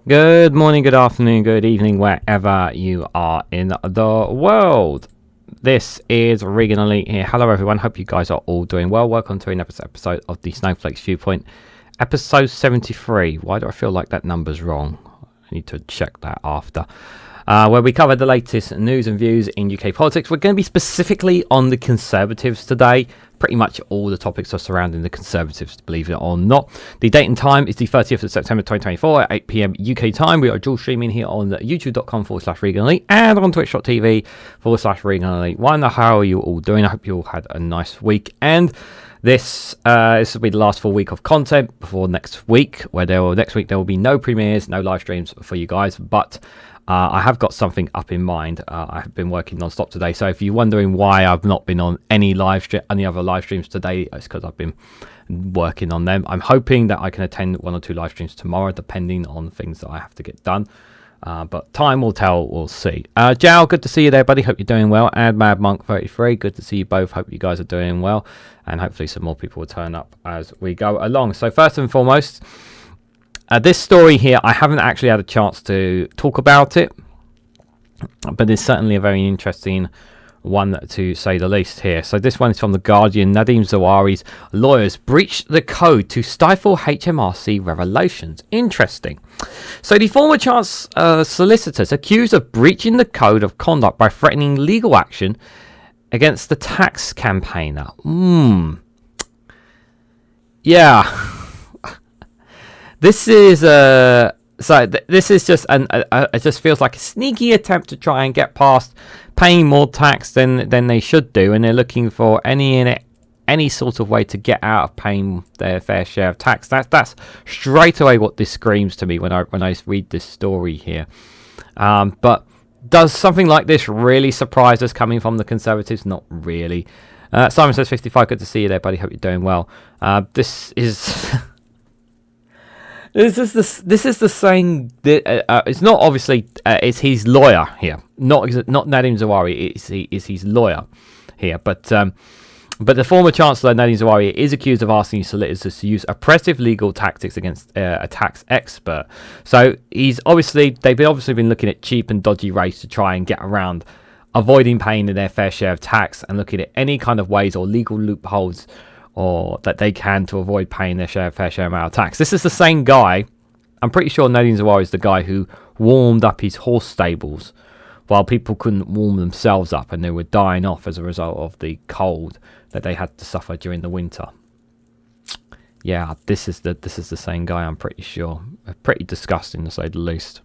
Good morning, good afternoon, good evening, wherever you are in the world. This is Reganelite here. Hello, everyone. Hope you guys are all doing well. Welcome to another episode of the Snowflake Viewpoint, episode 73. Why do I feel like that number's wrong? I need to check that after. Where we cover the latest news and views in UK politics. We're going to be specifically on the Conservatives today. Pretty much all the topics are surrounding the Conservatives, believe it or not. The date and time is the 30th of September 2024 at 8 p.m. UK time. We are dual streaming here on youtube.com/Reganelite and on twitch.tv/Reganelite1. How are you all doing? I hope you all had a nice week. And this will be the last full week of content before next week, where next week there will be no premieres, no live streams for you guys, but I have got something up in mind. I have been working non-stop today, so if you're wondering why I've not been on any other live streams today, it's because I've been working on them. I'm hoping that I can attend one or two live streams tomorrow, depending on things that I have to get done. But time will tell. We'll see. Jao, good to see you there, buddy. Hope you're doing well. And Mad Monk 33, good to see you both. Hope you guys are doing well, and hopefully some more people will turn up as we go along. So first and foremost, this story here, I haven't actually had a chance to talk about it, but it's certainly a very interesting one to say the least here. So this one is from The Guardian. Nadhim Zahawi's lawyers breached the code to stifle HMRC revelations. Interesting. So the former chance solicitors accused of breaching the code of conduct by threatening legal action against the tax campaigner. Yeah. This is this is just it just feels like a sneaky attempt to try and get past paying more tax than they should do, and they're looking for any sort of way to get out of paying their fair share of tax. That's straight away what this screams to me when I read this story here. But does something like this really surprise us coming from the Conservatives? Not really. Simon says 55. Good to see you there, buddy. Hope you're doing well. This is. This is the same. It's not obviously. It's his lawyer here, not Nadhim Zahawi. It's his lawyer here. But the former Chancellor Nadhim Zahawi is accused of asking solicitors to use oppressive legal tactics against a tax expert. So they've obviously been looking at cheap and dodgy ways to try and get around avoiding paying their fair share of tax, and looking at any kind of ways or legal loopholes or that they can to avoid paying their fair share amount of tax. This is the same guy. I'm pretty sure Nadhim Zahawi is the guy who warmed up his horse stables while people couldn't warm themselves up, and they were dying off as a result of the cold that they had to suffer during the winter. Yeah, this is the same guy, I'm pretty sure. Pretty disgusting, to say the least.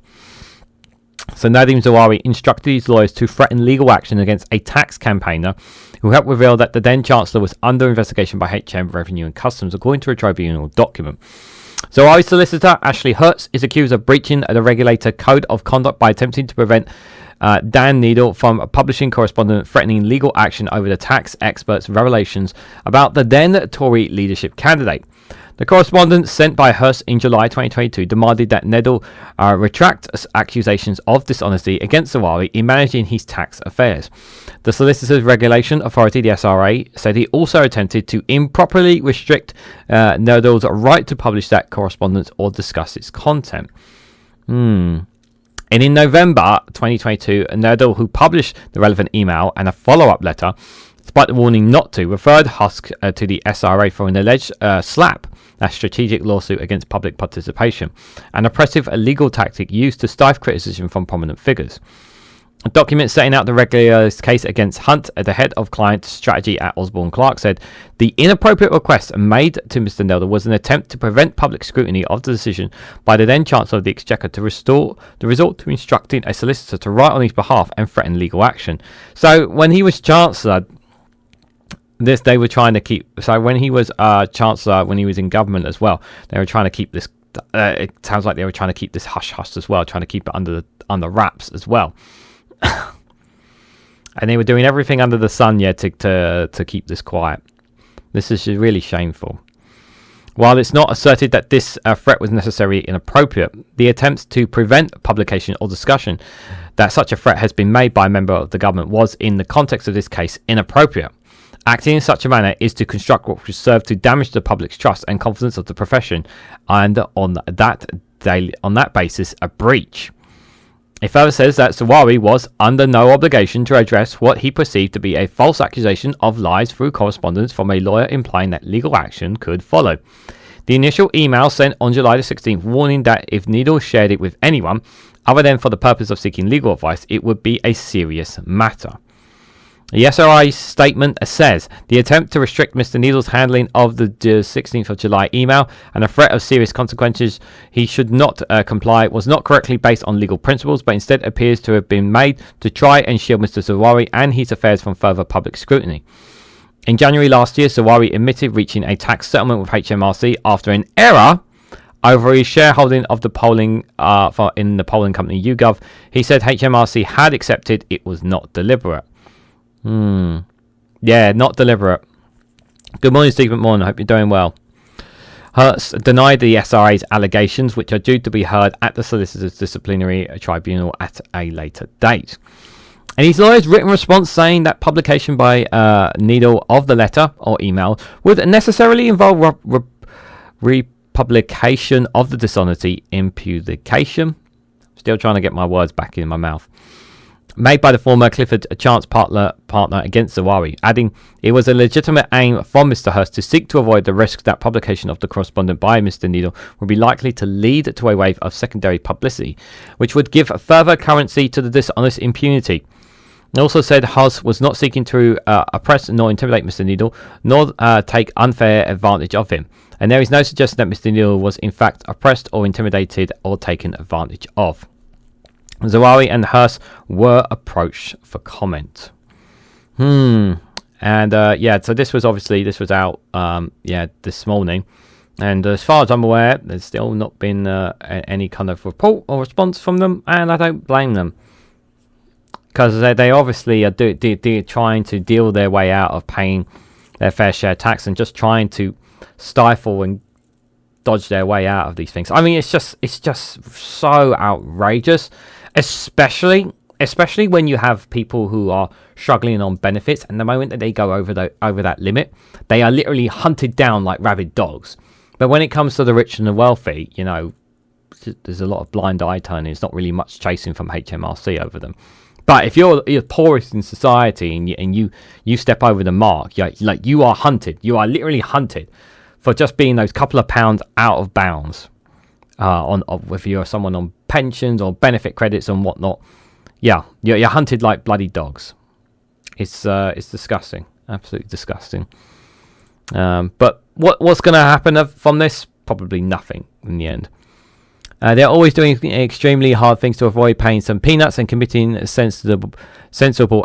So Nadhim Zahawi instructed his lawyers to threaten legal action against a tax campaigner who helped reveal that the then Chancellor was under investigation by HM Revenue and Customs, according to a tribunal document. Zahawi's solicitor, Ashley Hertz, is accused of breaching the regulator code of conduct by attempting to prevent Dan Needle from publishing correspondence threatening legal action over the tax expert's revelations about the then Tory leadership candidate. The correspondence sent by Hearst in July 2022 demanded that Needle retract accusations of dishonesty against Zahawi in managing his tax affairs. The Solicitors Regulation Authority, the SRA, said he also attempted to improperly restrict Needle's right to publish that correspondence or discuss its content. And in November 2022, Needle, who published the relevant email and a follow-up letter, despite the warning not to, referred Husk to the SRA for an alleged SLAP, a strategic lawsuit against public participation, an oppressive legal tactic used to stifle criticism from prominent figures. A document setting out the regulator's case against Hunt, the head of client strategy at Osborne Clarke, said the inappropriate request made to Mr. Needle was an attempt to prevent public scrutiny of the decision by the then Chancellor of the Exchequer to resort to instructing a solicitor to write on his behalf and threaten legal action. So when he was Chancellor, they were trying to keep. So when he was Chancellor, when he was in government as well, they were trying to keep this. It sounds like they were trying to keep this hush hush as well, trying to keep it under wraps as well. And they were doing everything under the sun, to keep this quiet. This is really shameful. While it's not asserted that this threat was necessarily inappropriate, the attempts to prevent publication or discussion that such a threat has been made by a member of the government was, in the context of this case, inappropriate. Acting in such a manner is to construct what would serve to damage the public's trust and confidence of the profession, and on that basis a breach. It further says that Zahawi was under no obligation to address what he perceived to be a false accusation of lies through correspondence from a lawyer, implying that legal action could follow. The initial email sent on July the 16th warning that if Needle shared it with anyone other than for the purpose of seeking legal advice, it would be a serious matter. The SRI statement says the attempt to restrict Mr. Needle's handling of the 16th of July email and a threat of serious consequences he should not comply was not correctly based on legal principles, but instead appears to have been made to try and shield Mr. Zahawi and his affairs from further public scrutiny. In January last year, Zahawi admitted reaching a tax settlement with HMRC after an error over his shareholding of the polling in the polling company YouGov. He said HMRC had accepted it was not deliberate. Yeah, not deliberate. Good morning, Steve McMorgan. I hope you're doing well. Hertz denied the SRA's allegations, which are due to be heard at the Solicitor's Disciplinary Tribunal at a later date. And his lawyer's written response saying that publication by Needle of the letter or email would necessarily involve republication of the dishonesty imputation. Still trying to get my words back in my mouth. Made by the former Clifford Chance partner against Zahawi, adding it was a legitimate aim from Mr. Hurst to seek to avoid the risk that publication of the correspondence by Mr. Needle would be likely to lead to a wave of secondary publicity, which would give further currency to the dishonest impunity. It also said Hurst was not seeking to oppress nor intimidate Mr. Needle, nor take unfair advantage of him, and there is no suggestion that Mr. Needle was in fact oppressed or intimidated or taken advantage of. Zahawi and Hurst were approached for comment. And so this was out this morning, and as far as I'm aware, there's still not been any kind of report or response from them, and I don't blame them, because they obviously are trying to deal their way out of paying their fair share tax and just trying to stifle and dodge their way out of these things. I mean, it's just so outrageous. Especially when you have people who are struggling on benefits, and the moment that they go over that limit, they are literally hunted down like rabid dogs. But when it comes to the rich and the wealthy, you know, there's a lot of blind eye turning. It's not really much chasing from HMRC over them. But if you're poorest in society and you step over the mark, you are hunted. You are literally hunted for just being those couple of pounds out of bounds. If you're someone on pensions or benefit credits and whatnot, you're hunted like bloody dogs. It's disgusting, absolutely disgusting. But what's going to happen from this? Probably nothing in the end. They're always doing extremely hard things to avoid paying some peanuts and committing sensible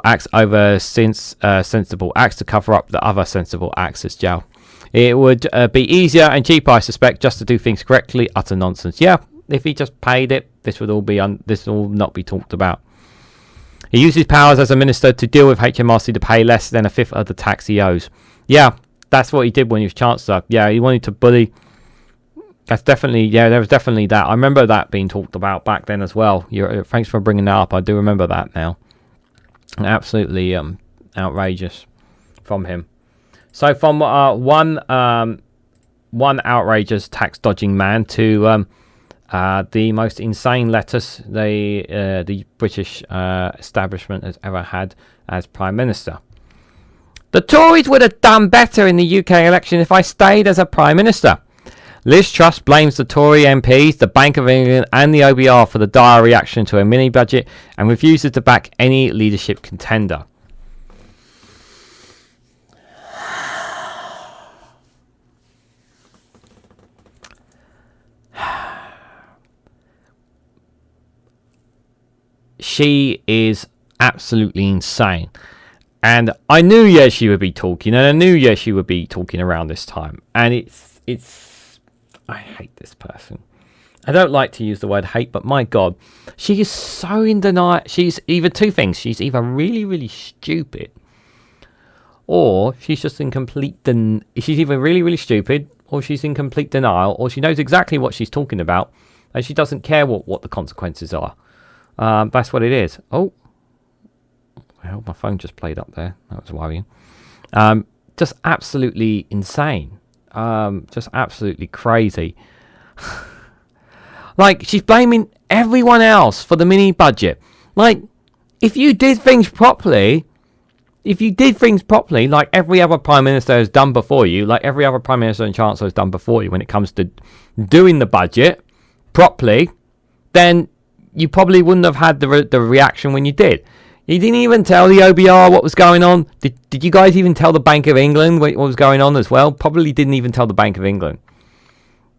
acts over sensible acts to cover up the other sensible acts as jail. It would be easier and cheaper, I suspect, just to do things correctly. Utter nonsense. Yeah, if he just paid it, this would all be this will not be talked about. He used his powers as a minister to deal with HMRC to pay less than a fifth of the tax he owes. Yeah, that's what he did when he was Chancellor. Yeah, he wanted to bully. That's definitely, there was definitely that. I remember that being talked about back then as well. Thanks for bringing that up. I do remember that now. Absolutely outrageous from him. So from one outrageous tax dodging man to the most insane lettuce the British establishment has ever had as Prime Minister. The Tories would have done better in the UK election if I stayed as a Prime Minister. Liz Truss blames the Tory MPs, the Bank of England and the OBR for the dire reaction to a mini-budget and refuses to back any leadership contender. She is absolutely insane. And I knew, she would be talking. And I knew, she would be talking around this time. And it's... I hate this person. I don't like to use the word hate, but my God. She is so in denial. She's either two things. She's either really, really stupid. Or she's just in complete... she's either really, really stupid, or she's in complete denial, or she knows exactly what she's talking about, and she doesn't care what the consequences are. That's what it is. Oh. Well, my phone just played up there. That was worrying. Just absolutely insane. Just absolutely crazy. Like, she's blaming everyone else for the mini budget. Like, if you did things properly, like every other Prime Minister has done before you, like every other Prime Minister and Chancellor has done before you when it comes to doing the budget properly, then you probably wouldn't have had the reaction when you did. You didn't even tell the OBR what was going on. Did you guys even tell the Bank of England what was going on as well? Probably didn't even tell the Bank of England.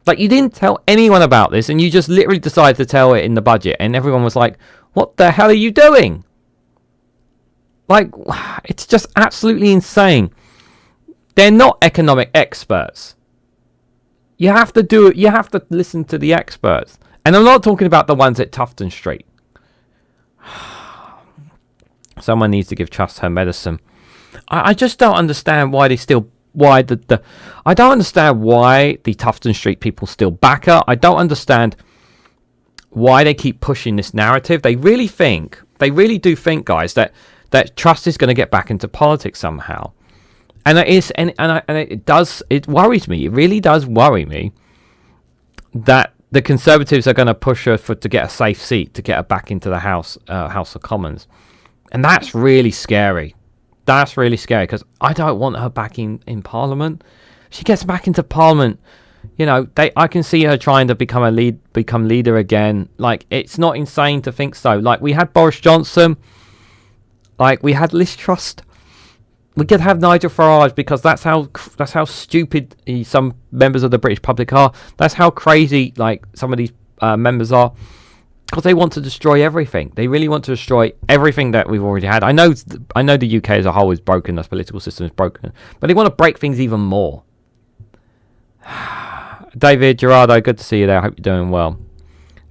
Like, you didn't tell anyone about this, and you just literally decided to tell it in the budget, and everyone was like, what the hell are you doing? Like, it's just absolutely insane. They're not economic experts. You have to listen to the experts. And I'm not talking about the ones at Tufton Street. Someone needs to give Truss her medicine. I just don't understand why they still... I don't understand why the Tufton Street people still back her. I don't understand why they keep pushing this narrative. They really do think, guys, that Truss is going to get back into politics somehow. And it worries me. It really does worry me that the Conservatives are going to push her to get a safe seat, to get her back into the House of Commons. And that's really scary. That's really scary, because I don't want her back in Parliament. If she gets back into Parliament, I can see her trying to become leader again. Like, it's not insane to think so. Like, we had Boris Johnson. Like, we had Liz Truss. We could have Nigel Farage, because that's how stupid some members of the British public are. That's how crazy, like, some of these members are. Because they want to destroy everything. They really want to destroy everything that we've already had. I know the UK as a whole is broken. The political system is broken. But they want to break things even more. David Gerardo, good to see you there. I hope you're doing well.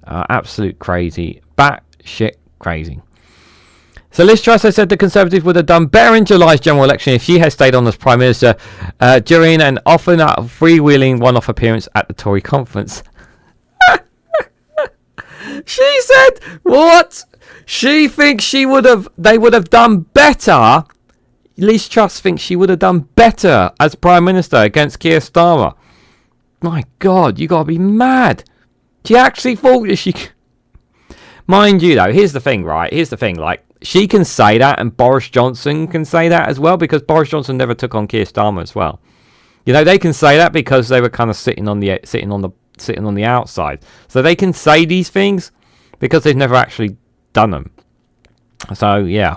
Absolute crazy. Batshit crazy. So Liz Truss has said the Conservatives would have done better in July's general election if she had stayed on as Prime Minister during an often freewheeling one-off appearance at the Tory conference. She said, what? She thinks they would have done better. Liz Truss thinks she would have done better as Prime Minister against Keir Starmer. My God, you gotta be mad. She actually thought that she... Mind you, though, here's the thing, right? Like, she can say that, and Boris Johnson can say that as well, because Boris Johnson never took on Keir Starmer as well. They can say that because they were kind of sitting on the outside. So they can say these things because they've never actually done them. So, yeah.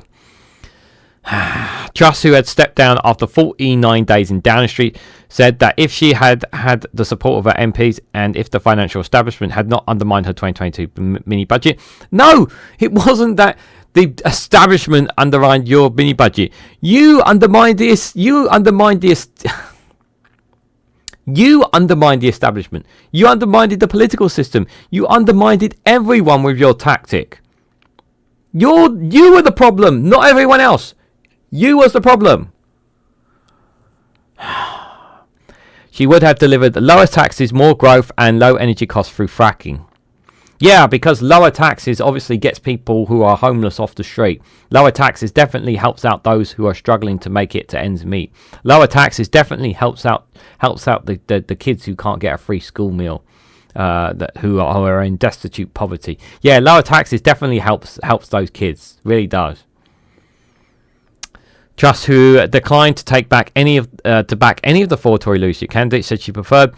Truss, who had stepped down after 49 days in Downing Street, said that if she had had the support of her MPs and if the financial establishment had not undermined her 2022 mini budget. No, it wasn't that the establishment undermined your mini budget. You undermined this. You undermined the establishment. You undermined the political system. You undermined everyone with your tactic. You were the problem, not everyone else. You was the problem. She would have delivered lower taxes, more growth, and low energy costs through fracking. Yeah, because lower taxes obviously gets people who are homeless off the street. Lower taxes definitely helps out those who are struggling to make it to ends meet. Lower taxes definitely helps out the kids who can't get a free school meal, who are in destitute poverty. Yeah, lower taxes definitely helps those kids. Really does. Truss, who declined to back any of the four Tory leadership candidates, said she preferred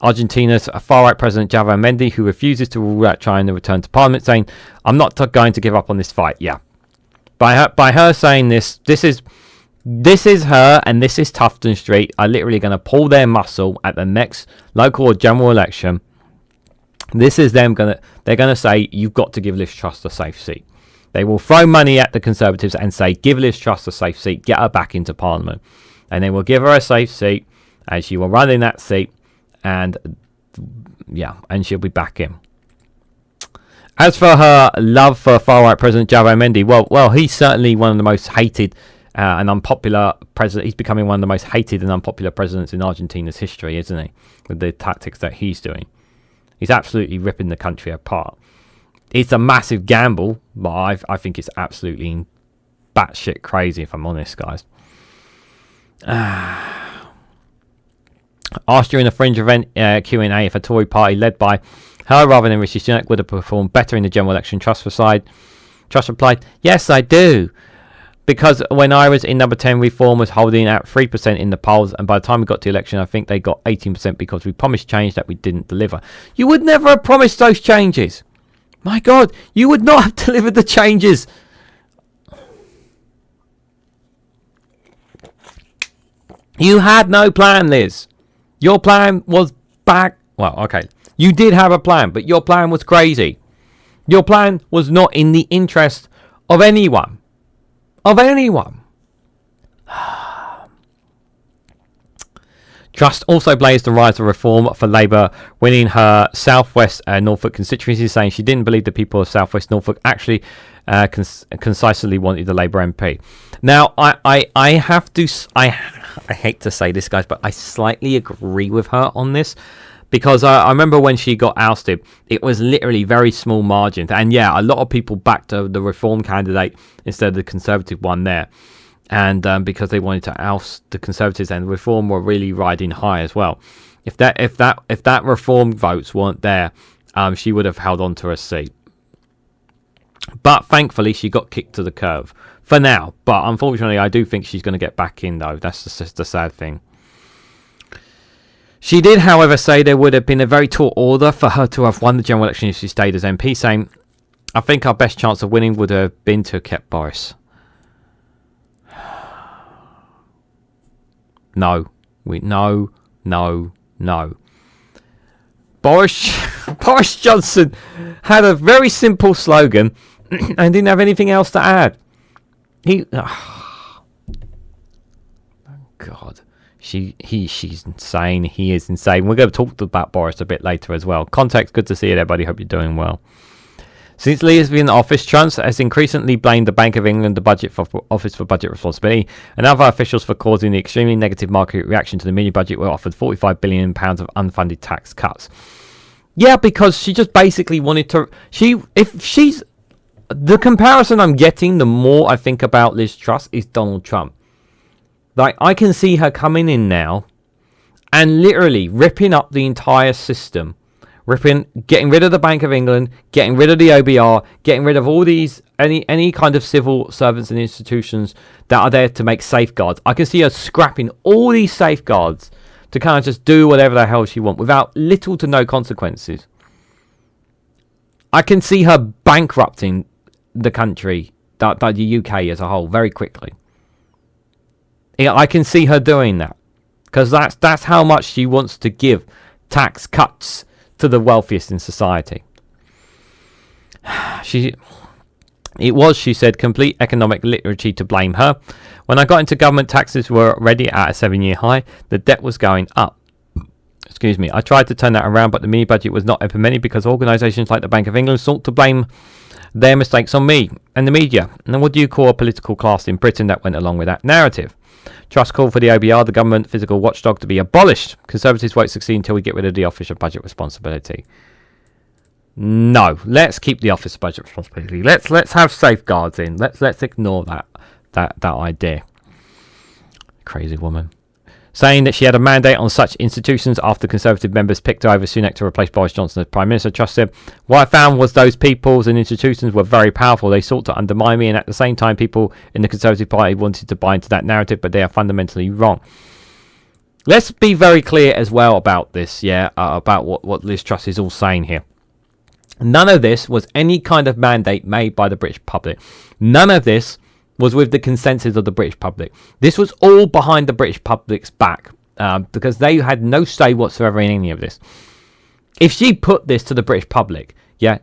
Argentina's far-right President Javier Mendy, who refuses to rule out China return to Parliament, saying, "I'm not going to give up on this fight." Yeah, by her saying this is her, and this is Tufton Street are literally going to pull their muscle at the next local or general election. This is they're going to say, you've got to give Liz Truss a safe seat. They will throw money at the Conservatives and say, give Liz Truss a safe seat, get her back into Parliament. And they will give her a safe seat, and she will run in that seat, and she'll be back in. As for her love for far-right President Javier Mendy, well, he's certainly one of the most hated and unpopular president. He's becoming one of the most hated and unpopular presidents in Argentina's history, isn't he? With the tactics that he's doing. He's absolutely ripping the country apart. It's a massive gamble, but I think it's absolutely batshit crazy, if I'm honest, guys. Asked during the Fringe event Q&A if a Tory party led by Her rather than Rishi Sunak would have performed better in the general election, Truss replied, yes, I do. Because when I was in number 10, Reform was holding at 3% in the polls, and by the time we got to the election, I think they got 18% because we promised change that we didn't deliver. You would never have promised those changes. My God, you would not have delivered the changes. You had no plan, Liz. Your plan was back. Well, okay. You did have a plan, but your plan was crazy. Your plan was not in the interest of anyone. Of anyone. Truss also blazed the rise of Reform for Labour, winning her South West Norfolk constituency, saying she didn't believe the people of South West Norfolk actually concisely wanted the Labour MP. Now, I have to... I hate to say this, guys, but I slightly agree with her on this. Because I remember when she got ousted, it was literally very small margins. And yeah, a lot of people backed the Reform candidate instead of the Conservative one there. And because they wanted to oust the Conservatives, and Reform were really riding high as well. If that Reform votes weren't there, she would have held on to her seat. But thankfully, she got kicked to the curb for now. But unfortunately, I do think she's going to get back in, though. That's just the sad thing. She did, however, say there would have been a very tall order for her to have won the general election if she stayed as MP, saying, I think our best chance of winning would have been to have kept Boris. No. No. Boris Johnson had a very simple slogan and didn't have anything else to add. God. She's insane. He is insane. We're going to talk about Boris a bit later as well. Context, good to see you, everybody. Hope you're doing well. Since Lee has been in office, Truss has increasingly blamed the Bank of England, the Office for Budget Responsibility, and other officials for causing the extremely negative market reaction to the mini budget, where offered £45 billion of unfunded tax cuts. Yeah, because she just basically wanted to... The comparison I'm getting, the more I think about Liz Truss, is Donald Trump. Like, I can see her coming in now and literally ripping up the entire system. Getting rid of the Bank of England, getting rid of the OBR, getting rid of all these, any kind of civil servants and institutions that are there to make safeguards. I can see her scrapping all these safeguards to kind of just do whatever the hell she wants without little to no consequences. I can see her bankrupting the country, the UK as a whole, very quickly. Yeah, I can see her doing that, because that's how much she wants to give tax cuts to the wealthiest in society. She said, complete economic literacy to blame her. When I got into government, taxes were already at a 7-year high. The debt was going up. Excuse me. I tried to turn that around, but the mini budget was not implemented because organisations like the Bank of England sought to blame their mistakes on me and the media. And what do you call a political class in Britain that went along with that narrative? Truss called for the OBR, the government physical watchdog, to be abolished. Conservatives won't succeed until we get rid of the Office of Budget Responsibility. No, let's keep the Office of Budget Responsibility. Let's have safeguards in. Let's ignore that idea. Crazy woman. Saying that she had a mandate on such institutions after Conservative members picked her over Sunak to replace Boris Johnson as Prime Minister. Truss said, what I found was those peoples and institutions were very powerful. They sought to undermine me, and at the same time people in the Conservative Party wanted to buy into that narrative, but they are fundamentally wrong. Let's be very clear as well about this, about what Liz Truss is all saying here. None of this was any kind of mandate made by the British public. None of this was with the consensus of the British public. This was all behind the British public's back, because they had no say whatsoever in any of this. If she put this to the British public,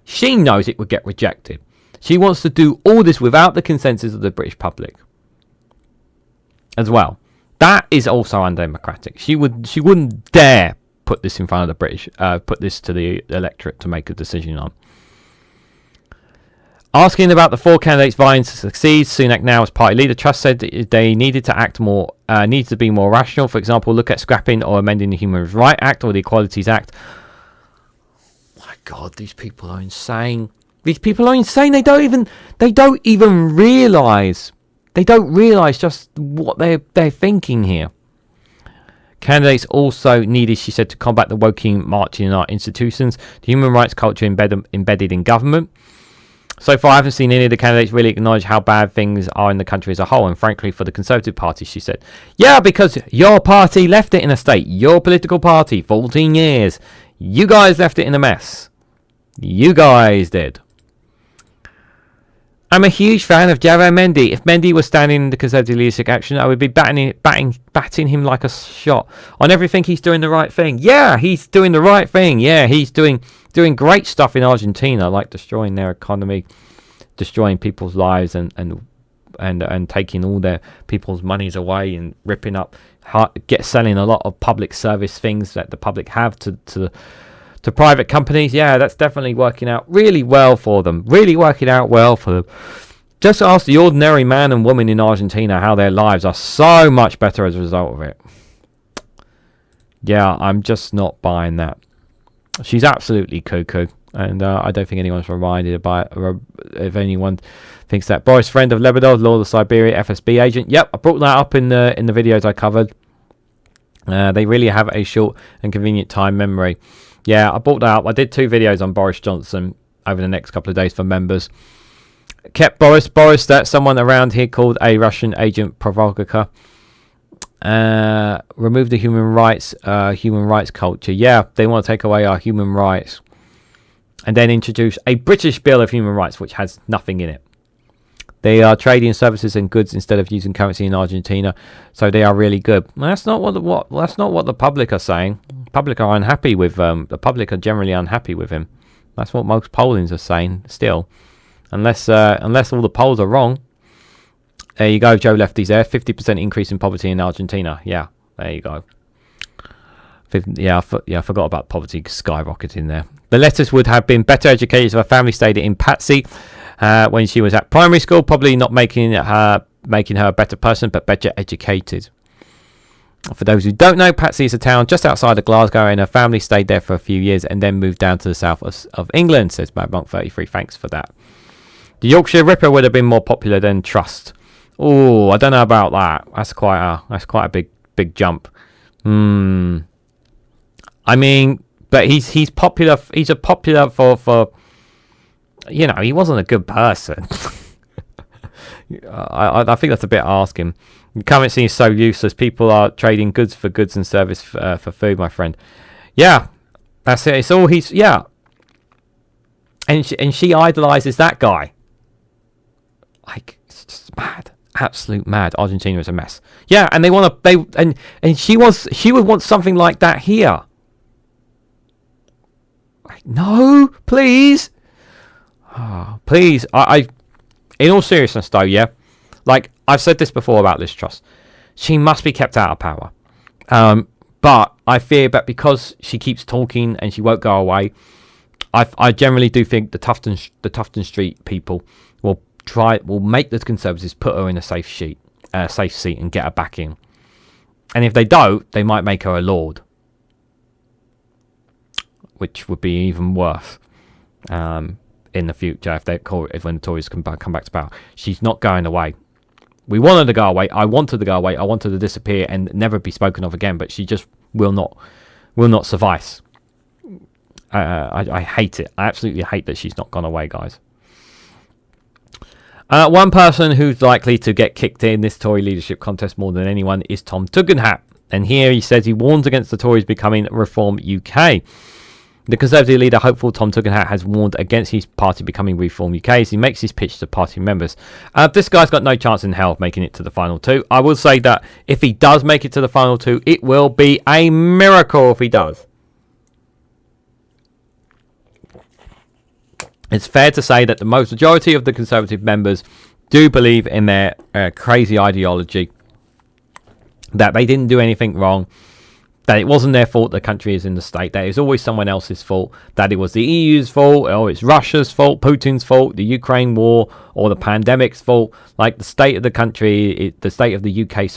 she knows it would get rejected. She wants to do all this without the consensus of the British public as well. That is also undemocratic. She wouldn't dare put this in front of the British, put this to the electorate to make a decision on. Asking about the 4 candidates vying to succeed Sunak now as party leader, Truss said they needed to be more rational. For example, look at scrapping or amending the Human Rights Act or the Equalities Act. My God, these people are insane. These people are insane. They don't even realise. They don't realise just what they're thinking here. Candidates also needed, she said, to combat the woking marching in our institutions, the human rights culture embedded in government. So far, I haven't seen any of the candidates really acknowledge how bad things are in the country as a whole. And frankly, for the Conservative Party, she said, yeah, because your party left it in a state. Your political party, 14 years. You guys left it in a mess. You guys did. I'm a huge fan of Javo Mendy. If Mendy was standing in the Conservative leadership action, I would be batting him like a shot. On everything, he's doing the right thing. Yeah, he's doing the right thing. Yeah, he's doing great stuff in Argentina, like destroying their economy, destroying people's lives, and taking all their people's monies away and ripping up, selling a lot of public service things that the public have to private companies. Yeah, that's definitely working out really well for them. Really working out well for them. Just ask the ordinary man and woman in Argentina how their lives are so much better as a result of it. Yeah, I'm just not buying that. She's absolutely cuckoo. And I don't think anyone's reminded about if anyone thinks that. Boris Friend of Lebedov, Lord of Siberia, FSB agent. Yep, I brought that up in the videos I covered. They really have a short and convenient time memory. Yeah, I brought that up. I did 2 videos on Boris Johnson over the next couple of days for members. Kept Boris, that's someone around here called a Russian agent provocateur. Remove the human rights culture. Yeah, they want to take away our human rights. And then introduce a British Bill of Human Rights, which has nothing in it. They are trading services and goods instead of using currency in Argentina, so they are really good. Well, that's not what the public are saying. The public are unhappy with the public are generally unhappy with him. That's what most pollings are saying still, unless all the polls are wrong. There you go, Joe Lefty's there. 50% increase in poverty in Argentina. Yeah, there you go. I forgot about poverty skyrocketing there. The letters would have been better educated if her family stayed in Patsy when she was at primary school, probably not making her a better person, but better educated. For those who don't know, Patsy is a town just outside of Glasgow, and her family stayed there for a few years and then moved down to the south of England, says Mad Monk 33. Thanks for that. The Yorkshire Ripper would have been more popular than Truss. Oh, I don't know about that. That's quite a big jump. I mean, but he's popular. He's a popular for he wasn't a good person. I think that's a bit asking. Currency is so useless. People are trading goods for goods and service for food, my friend. Yeah, that's it. It's all and she idolizes that guy. Like, it's just mad. Absolute mad. Argentina is a mess. Yeah, and and she would want something like that here. Like, no, please. Oh, please. I in all seriousness though, yeah. Like, I've said this before about Liz Truss. She must be kept out of power. But I fear that because she keeps talking and she won't go away, I generally do think the Tufton Street people will make the Conservatives put her in a safe seat and get her back in. And if they don't, they might make her a Lord, which would be even worse in the future if when the Tories come back to power. She's not going away. We want her to go away. I want her to go away. I want her to disappear and never be spoken of again. But she just will not suffice. I hate it. I absolutely hate that she's not gone away, guys. One person who's likely to get kicked in this Tory leadership contest more than anyone is Tom Tugendhat. And here he says he warns against the Tories becoming Reform UK. The Conservative leader, hopeful Tom Tugendhat, has warned against his party becoming Reform UK as he makes his pitch to party members. This guy's got no chance in hell of making it to the final 2. I will say that if he does make it to the final 2, it will be a miracle if he does. It's fair to say that the majority of the Conservative members do believe in their crazy ideology, that they didn't do anything wrong, that it wasn't their fault the country is in the state, that it was always someone else's fault, that it was the EU's fault, or it's Russia's fault, Putin's fault, the Ukraine war, or the pandemic's fault. Like, the state of the country, the state of the UK,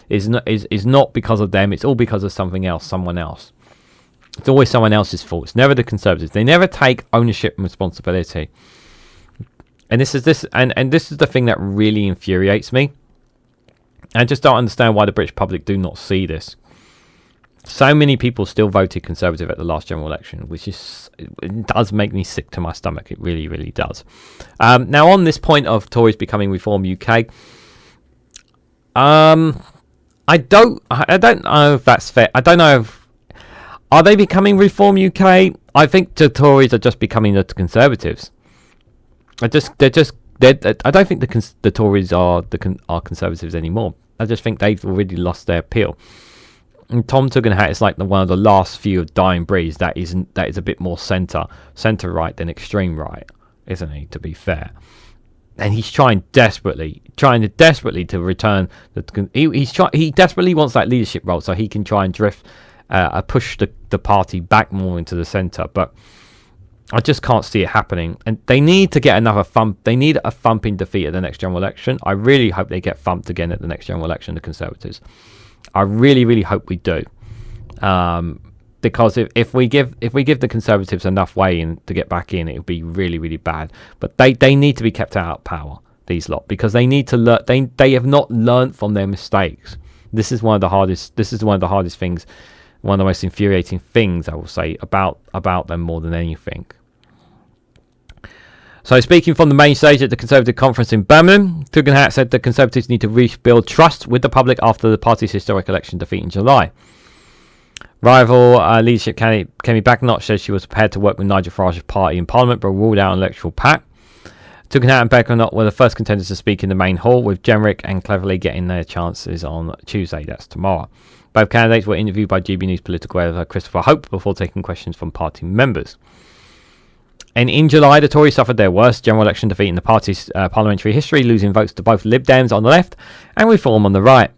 is not because of them. It's all because of something else, someone else. It's always someone else's fault. It's never the Conservatives. They never take ownership and responsibility. And this is the thing that really infuriates me. I just don't understand why the British public do not see this. So many people still voted Conservative at the last general election, which it does make me sick to my stomach. It really, really does. Now, on this point of Tories becoming Reform UK, I don't know if that's fair. I don't know if are they becoming Reform UK. I think the Tories are just becoming the Conservatives. I don't think the Tories are Conservatives anymore. I just think they've already lost their appeal. And Tom Tugendhat is like one of the last few of dying breeds that is a bit more centre right than extreme right, isn't he? To be fair, and he's trying desperately to return. He desperately wants that leadership role so he can try and push the party back more into the centre. But I just can't see it happening. And they need to get another thump. They need a thumping defeat at the next general election. I really hope they get thumped again at the next general election, the Conservatives. I really, really hope we do, because if we give the Conservatives enough way in to get back in, it would be really, really bad. But they need to be kept out of power, these lot, because they need to learn. They have not learned from their mistakes. This is one of the hardest. This is one of the hardest things, one of the most infuriating things I will say about them more than anything. So, speaking from the main stage at the Conservative conference in Birmingham, Tugendhat said the Conservatives need to rebuild trust with the public after the party's historic election defeat in July. Rival leadership candidate Kemi Badenoch said she was prepared to work with Nigel Farage's party in Parliament, but ruled out an electoral pact. Tugendhat and Badenoch were the first contenders to speak in the main hall, with Jenrick and Cleverly getting their chances on Tuesday, that's tomorrow. Both candidates were interviewed by GB News political editor Christopher Hope before taking questions from party members. And in July, the Tories suffered their worst general election defeat in the party's parliamentary history, losing votes to both Lib Dems on the left and Reform on the right.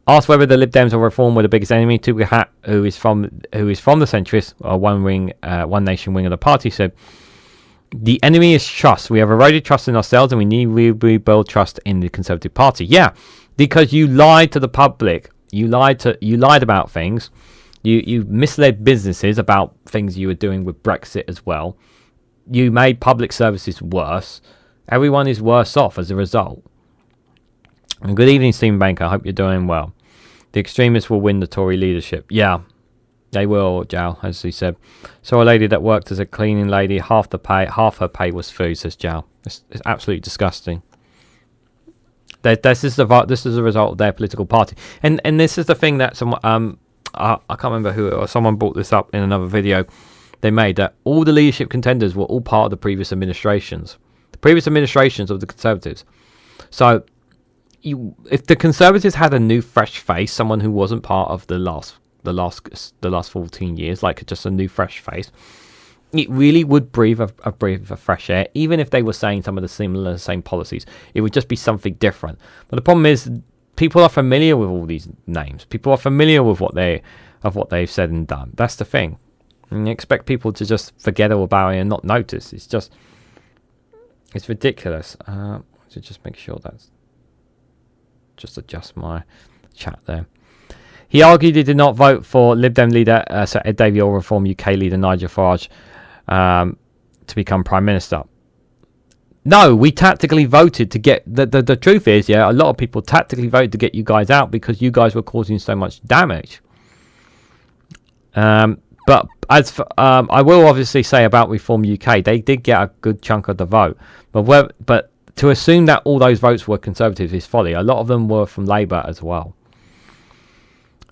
Asked whether the Lib Dems or Reform were the biggest enemy, Tugendhat, who is from the centrist, or One Nation wing of the party, said, "The enemy is trust. We have eroded trust in ourselves, and we need to rebuild trust in the Conservative Party." Yeah, because you lied to the public. You lied about things. You misled businesses about things you were doing with Brexit as well. You made public services worse. Everyone is worse off as a result. And good evening, Stephen Banker. I hope you're doing well. The extremists will win the Tory leadership. Yeah, they will, Jal, as he said. Saw a lady that worked as a cleaning lady. Half her pay was food, says Jal. It's absolutely disgusting. This is a result of their political party. And this is the thing that I can't remember who, or someone brought this up in another video they made, that all the leadership contenders were all part of the previous administrations of the Conservatives. So if the Conservatives had a new fresh face, someone who wasn't part of the last 14 years, like just a new fresh face, it really would breathe a breath of fresh air. Even if they were saying some of the same policies, it would just be something different. But the problem is, people are familiar with all these names. People are familiar with what they've said and done. That's the thing. And you expect people to just forget all about it and not notice. It's ridiculous. So just make sure that's just adjust my chat there. He argued he did not vote for Lib Dem leader Sir Ed Davey or Reform UK leader Nigel Farage to become Prime Minister. No, we tactically voted to get the truth is, yeah, a lot of people tactically voted to get you guys out because you guys were causing so much damage. But as for, I will obviously say about Reform UK, they did get a good chunk of the vote. But to assume that all those votes were Conservatives is folly. A lot of them were from Labour as well.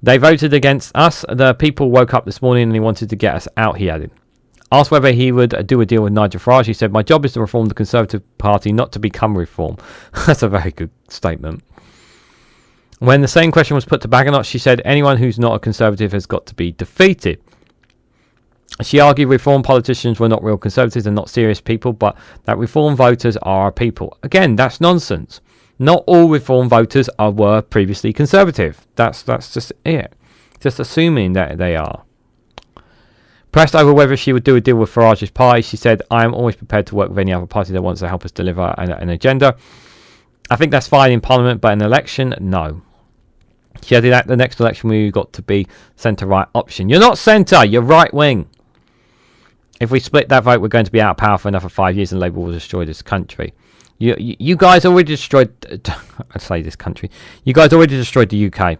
They voted against us. The people woke up this morning and they wanted to get us out, he added. Asked whether he would do a deal with Nigel Farage, he said, "My job is to reform the Conservative Party, not to become Reform." That's a very good statement. When the same question was put to Badenoch, she said, "Anyone who's not a Conservative has got to be defeated." She argued Reform politicians were not real Conservatives and not serious people, but that Reform voters are our people. Again, that's nonsense. Not all Reform voters were previously Conservative. That's just it. Just assuming that they are. Pressed over whether she would do a deal with Farage's party, she said, "I am always prepared to work with any other party that wants to help us deliver an agenda. I think that's fine in Parliament, but in an election, no." She added that the next election we've got to be centre-right option. You're not centre, you're right-wing. If we split that vote, we're going to be out of power for another 5 years and Labour will destroy this country. You guys already destroyed... I say this country. You guys already destroyed the UK.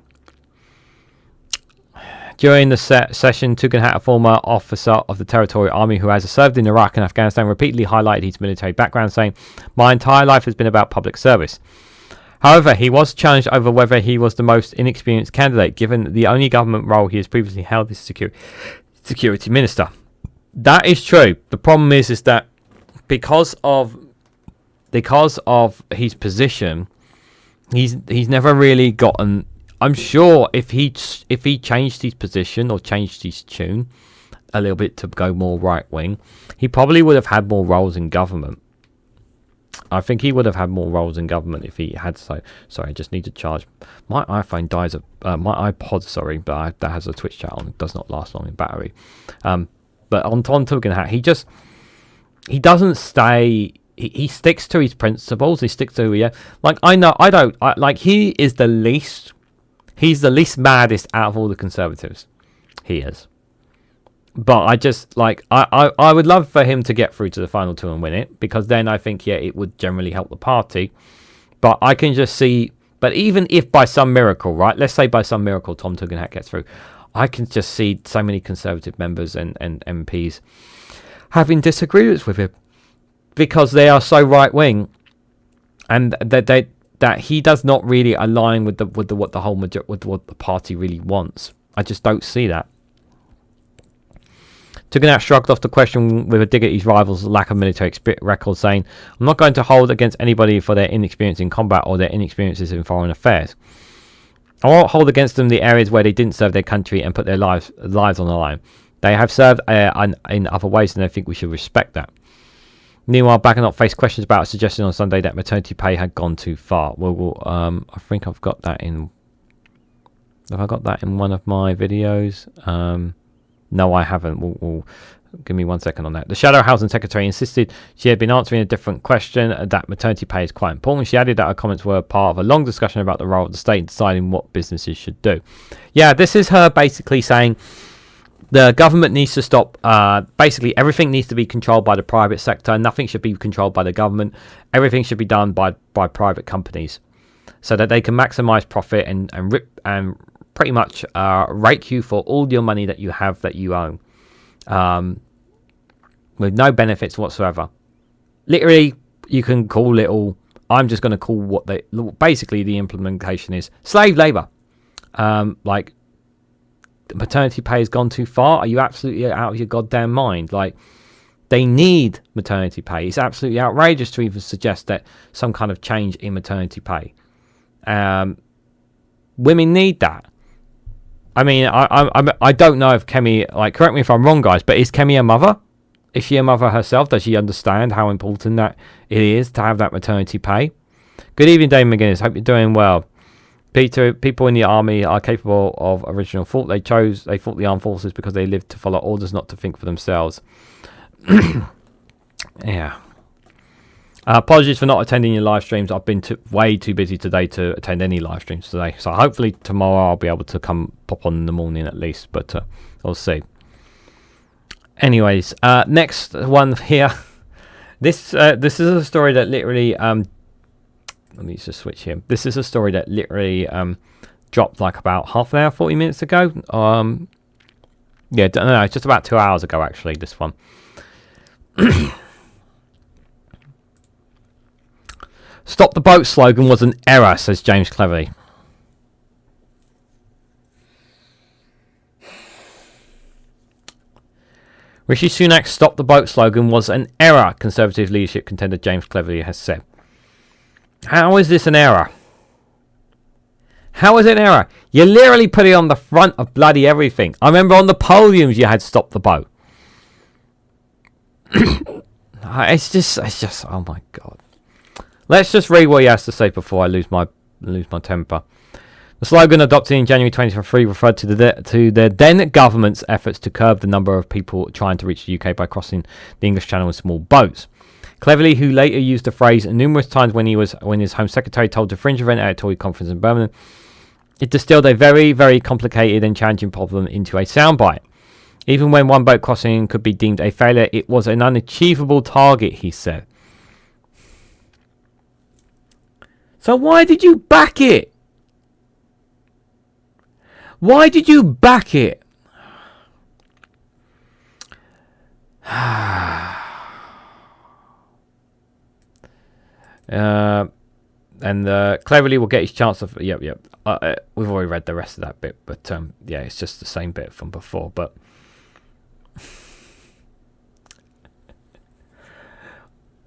During the session, Tugendhat, a former officer of the Territorial Army who has served in Iraq and Afghanistan, repeatedly highlighted his military background, saying, "My entire life has been about public service." However, he was challenged over whether he was the most inexperienced candidate, given the only government role he has previously held as security minister. That is true. The problem is that because of his position, he's never really gotten. I'm sure if he changed his position or changed his tune a little bit to go more right wing, he probably would have had more roles in government. I think he would have had more roles in government if he had so. Sorry, I just need to charge. My iPhone dies of my iPod. Sorry, but that has a Twitch chat on. It does not last long in battery. But on Tugendhat, he doesn't stay. He sticks to his principles. He sticks to he is the least. He's the least maddest out of all the Conservatives. He is. But I would love for him to get through to the final two and win it, because then I think it would generally help the party. But I can just see, but even if by some miracle, right, let's say by some miracle Tom Tugendhat gets through, I can just see so many Conservative members and MPs having disagreements with him because they are so right wing, and that he does not really align with what the party really wants. I just don't see that. Tugendhat shrugged off the question with a dig at his rivals' lack of military record, saying, "I'm not going to hold against anybody for their inexperience in combat or their inexperiences in foreign affairs. I won't hold against them the areas where they didn't serve their country and put their lives on the line. They have served in other ways, and I think we should respect that." Meanwhile, Baggernot faced questions about a suggestion on Sunday that maternity pay had gone too far. I think I've got that in. Have I got that in one of my videos? No, I haven't. We'll give me 1 second on that. The Shadow Housing Secretary insisted she had been answering a different question, that maternity pay is quite important. She added that her comments were part of a long discussion about the role of the state in deciding what businesses should do. Yeah, this is her basically saying the government needs to stop. Basically, everything needs to be controlled by the private sector. Nothing should be controlled by the government. Everything should be done by private companies, so that they can maximize profit and pretty much rake you for all your money that you have that you own, with no benefits whatsoever. Literally, you can call it all. I'm just going to call basically the implementation is slave labor. Like, maternity pay has gone too far. Are you absolutely out of your goddamn mind? Like, they need maternity pay. It's absolutely outrageous to even suggest that some kind of change in maternity pay. Women need that. I mean, I don't know if Kemi, correct me if I'm wrong, guys, but is Kemi a mother? Is she a mother herself? Does she understand how important that it is to have that maternity pay? Good evening, Dave McGuinness. Hope you're doing well. Peter, people in the army are capable of original thought. They fought the armed forces because they lived to follow orders, not to think for themselves. Yeah. Apologies for not attending your live streams. I've been way too busy today to attend any live streams today. So hopefully tomorrow I'll be able to pop on in the morning at least. But we'll see. Anyways, next one here. This is a story that literally... let me just switch here. This is a story that literally dropped about half an hour, 40 minutes ago. Yeah, no, it's just about 2 hours ago, actually, this one. Stop the boat slogan was an error, says James Cleverly. Rishi Sunak's stop the boat slogan was an error, Conservative leadership contender James Cleverly has said. How is this an error? How is it an error? You literally put it on the front of bloody everything. I remember on the podiums you had stop the boat. It's just, oh my God. Let's just read what he has to say before I lose my temper. The slogan adopted in January 2023 referred to the then government's efforts to curb the number of people trying to reach the UK by crossing the English Channel in small boats. Cleverly, who later used the phrase numerous times when his Home Secretary told the Fringe event at a Tory conference in Birmingham, it distilled a very, very complicated and challenging problem into a soundbite. Even when one boat crossing could be deemed a failure, it was an unachievable target, he said. So why did you back it? Why did you back it? And cleverly will get his chance of... Yep. We've already read the rest of that bit, but yeah, it's just the same bit from before. But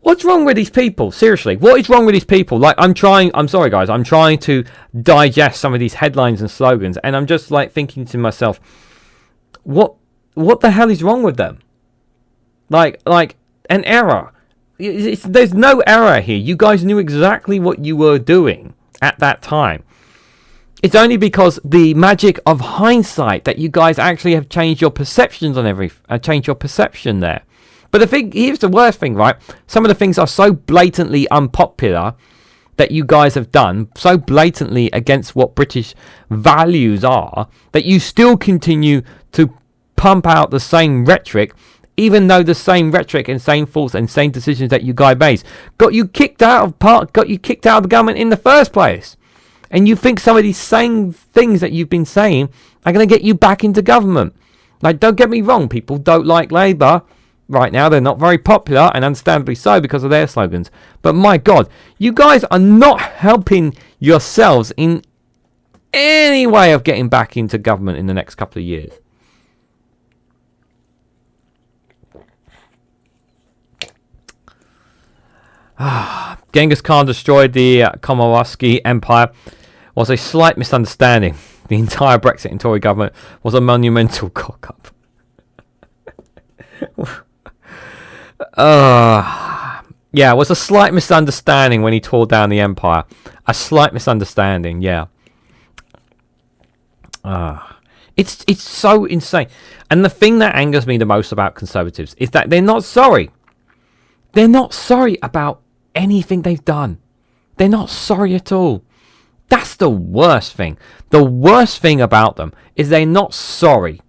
what's wrong with these people? Seriously, what is wrong with these people? Like, I'm sorry, guys. I'm trying to digest some of these headlines and slogans, and I'm just like thinking to myself, what the hell is wrong with them? Like an error. There's no error here. You guys knew exactly what you were doing at that time. It's only because the magic of hindsight that you guys actually have changed your perceptions on changed your perception there. But the thing, here's the worst thing, right? Some of the things are so blatantly unpopular that you guys have done, so blatantly against what British values are, that you still continue to pump out the same rhetoric, even though the same rhetoric and same thoughts and same decisions that you guys made got you kicked out of the government in the first place. And you think some of these same things that you've been saying are going to get you back into government. Like, don't get me wrong, people don't like Labour right now. They're not very popular, and understandably so because of their slogans. But my God, you guys are not helping yourselves in any way of getting back into government in the next couple of years. Genghis Khan destroyed the Komorowski Empire was a slight misunderstanding. The entire Brexit and Tory government was a monumental cock-up. Yeah, it was a slight misunderstanding when he tore down the empire. A slight misunderstanding, yeah. It's so insane. And the thing that angers me the most about Conservatives is that they're not sorry. They're not sorry about anything they've done. They're not sorry at all. That's the worst thing. The worst thing about them is they're not sorry.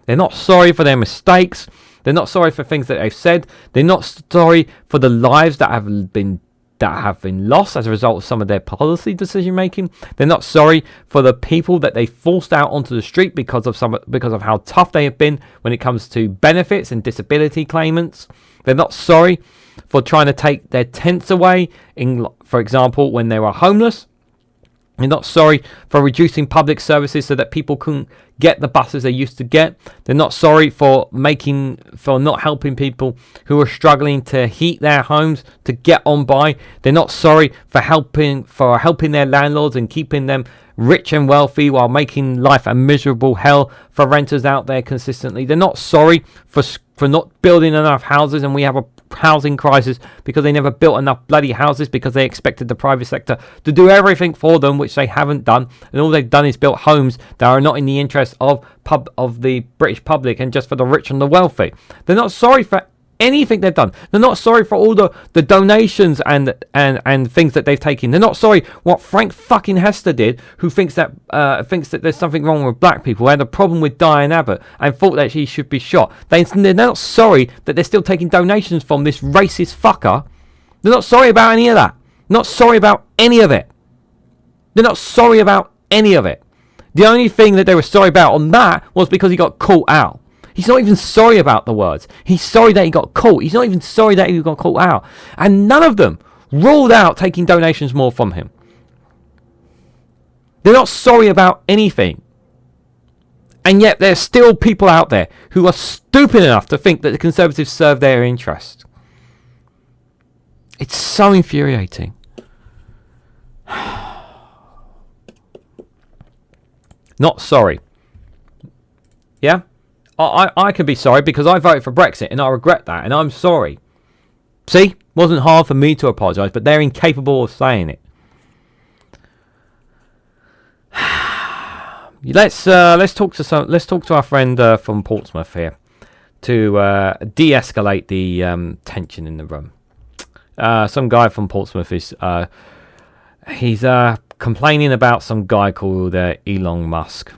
They're not sorry for their mistakes. They're not sorry for things that they've said. They're not sorry for the lives that have been lost as a result of some of their policy decision making. They're not sorry for the people that they forced out onto the street because of how tough they have been when it comes to benefits and disability claimants. They're not sorry for trying to take their tents away, for example, when they were homeless. They're not sorry for reducing public services so that people couldn't get the buses they used to get. They're not sorry for not helping people who are struggling to heat their homes to get on by. They're not sorry for helping their landlords and keeping them rich and wealthy while making life a miserable hell for renters out there consistently. They're not sorry for not building enough houses, and we have a housing crisis because they never built enough bloody houses because they expected the private sector to do everything for them, which they haven't done, and all they've done is built homes that are not in the interest of the British public and just for the rich and the wealthy. They're not sorry for anything they've done. They're not sorry for all the donations and things that they've taken. They're not sorry what Frank fucking Hester did, who thinks that there's something wrong with black people, who had a problem with Diane Abbott and thought that she should be shot. They're not sorry that they're still taking donations from this racist fucker. They're not sorry about any of that. Not sorry about any of it. They're not sorry about any of it. The only thing that they were sorry about on that was because he got caught out. He's not even sorry about the words. He's sorry that he got caught. He's not even sorry that he got caught out. And none of them ruled out taking donations more from him. They're not sorry about anything. And yet there's still people out there who are stupid enough to think that the Conservatives serve their interest. It's so infuriating. Not sorry. Yeah? I can be sorry because I voted for Brexit and I regret that, and I'm sorry. See? Wasn't hard for me to apologise, but they're incapable of saying it. Let's talk to our friend from Portsmouth here to de-escalate the tension in the room. Some guy from Portsmouth is he's complaining about some guy called Elon Musk.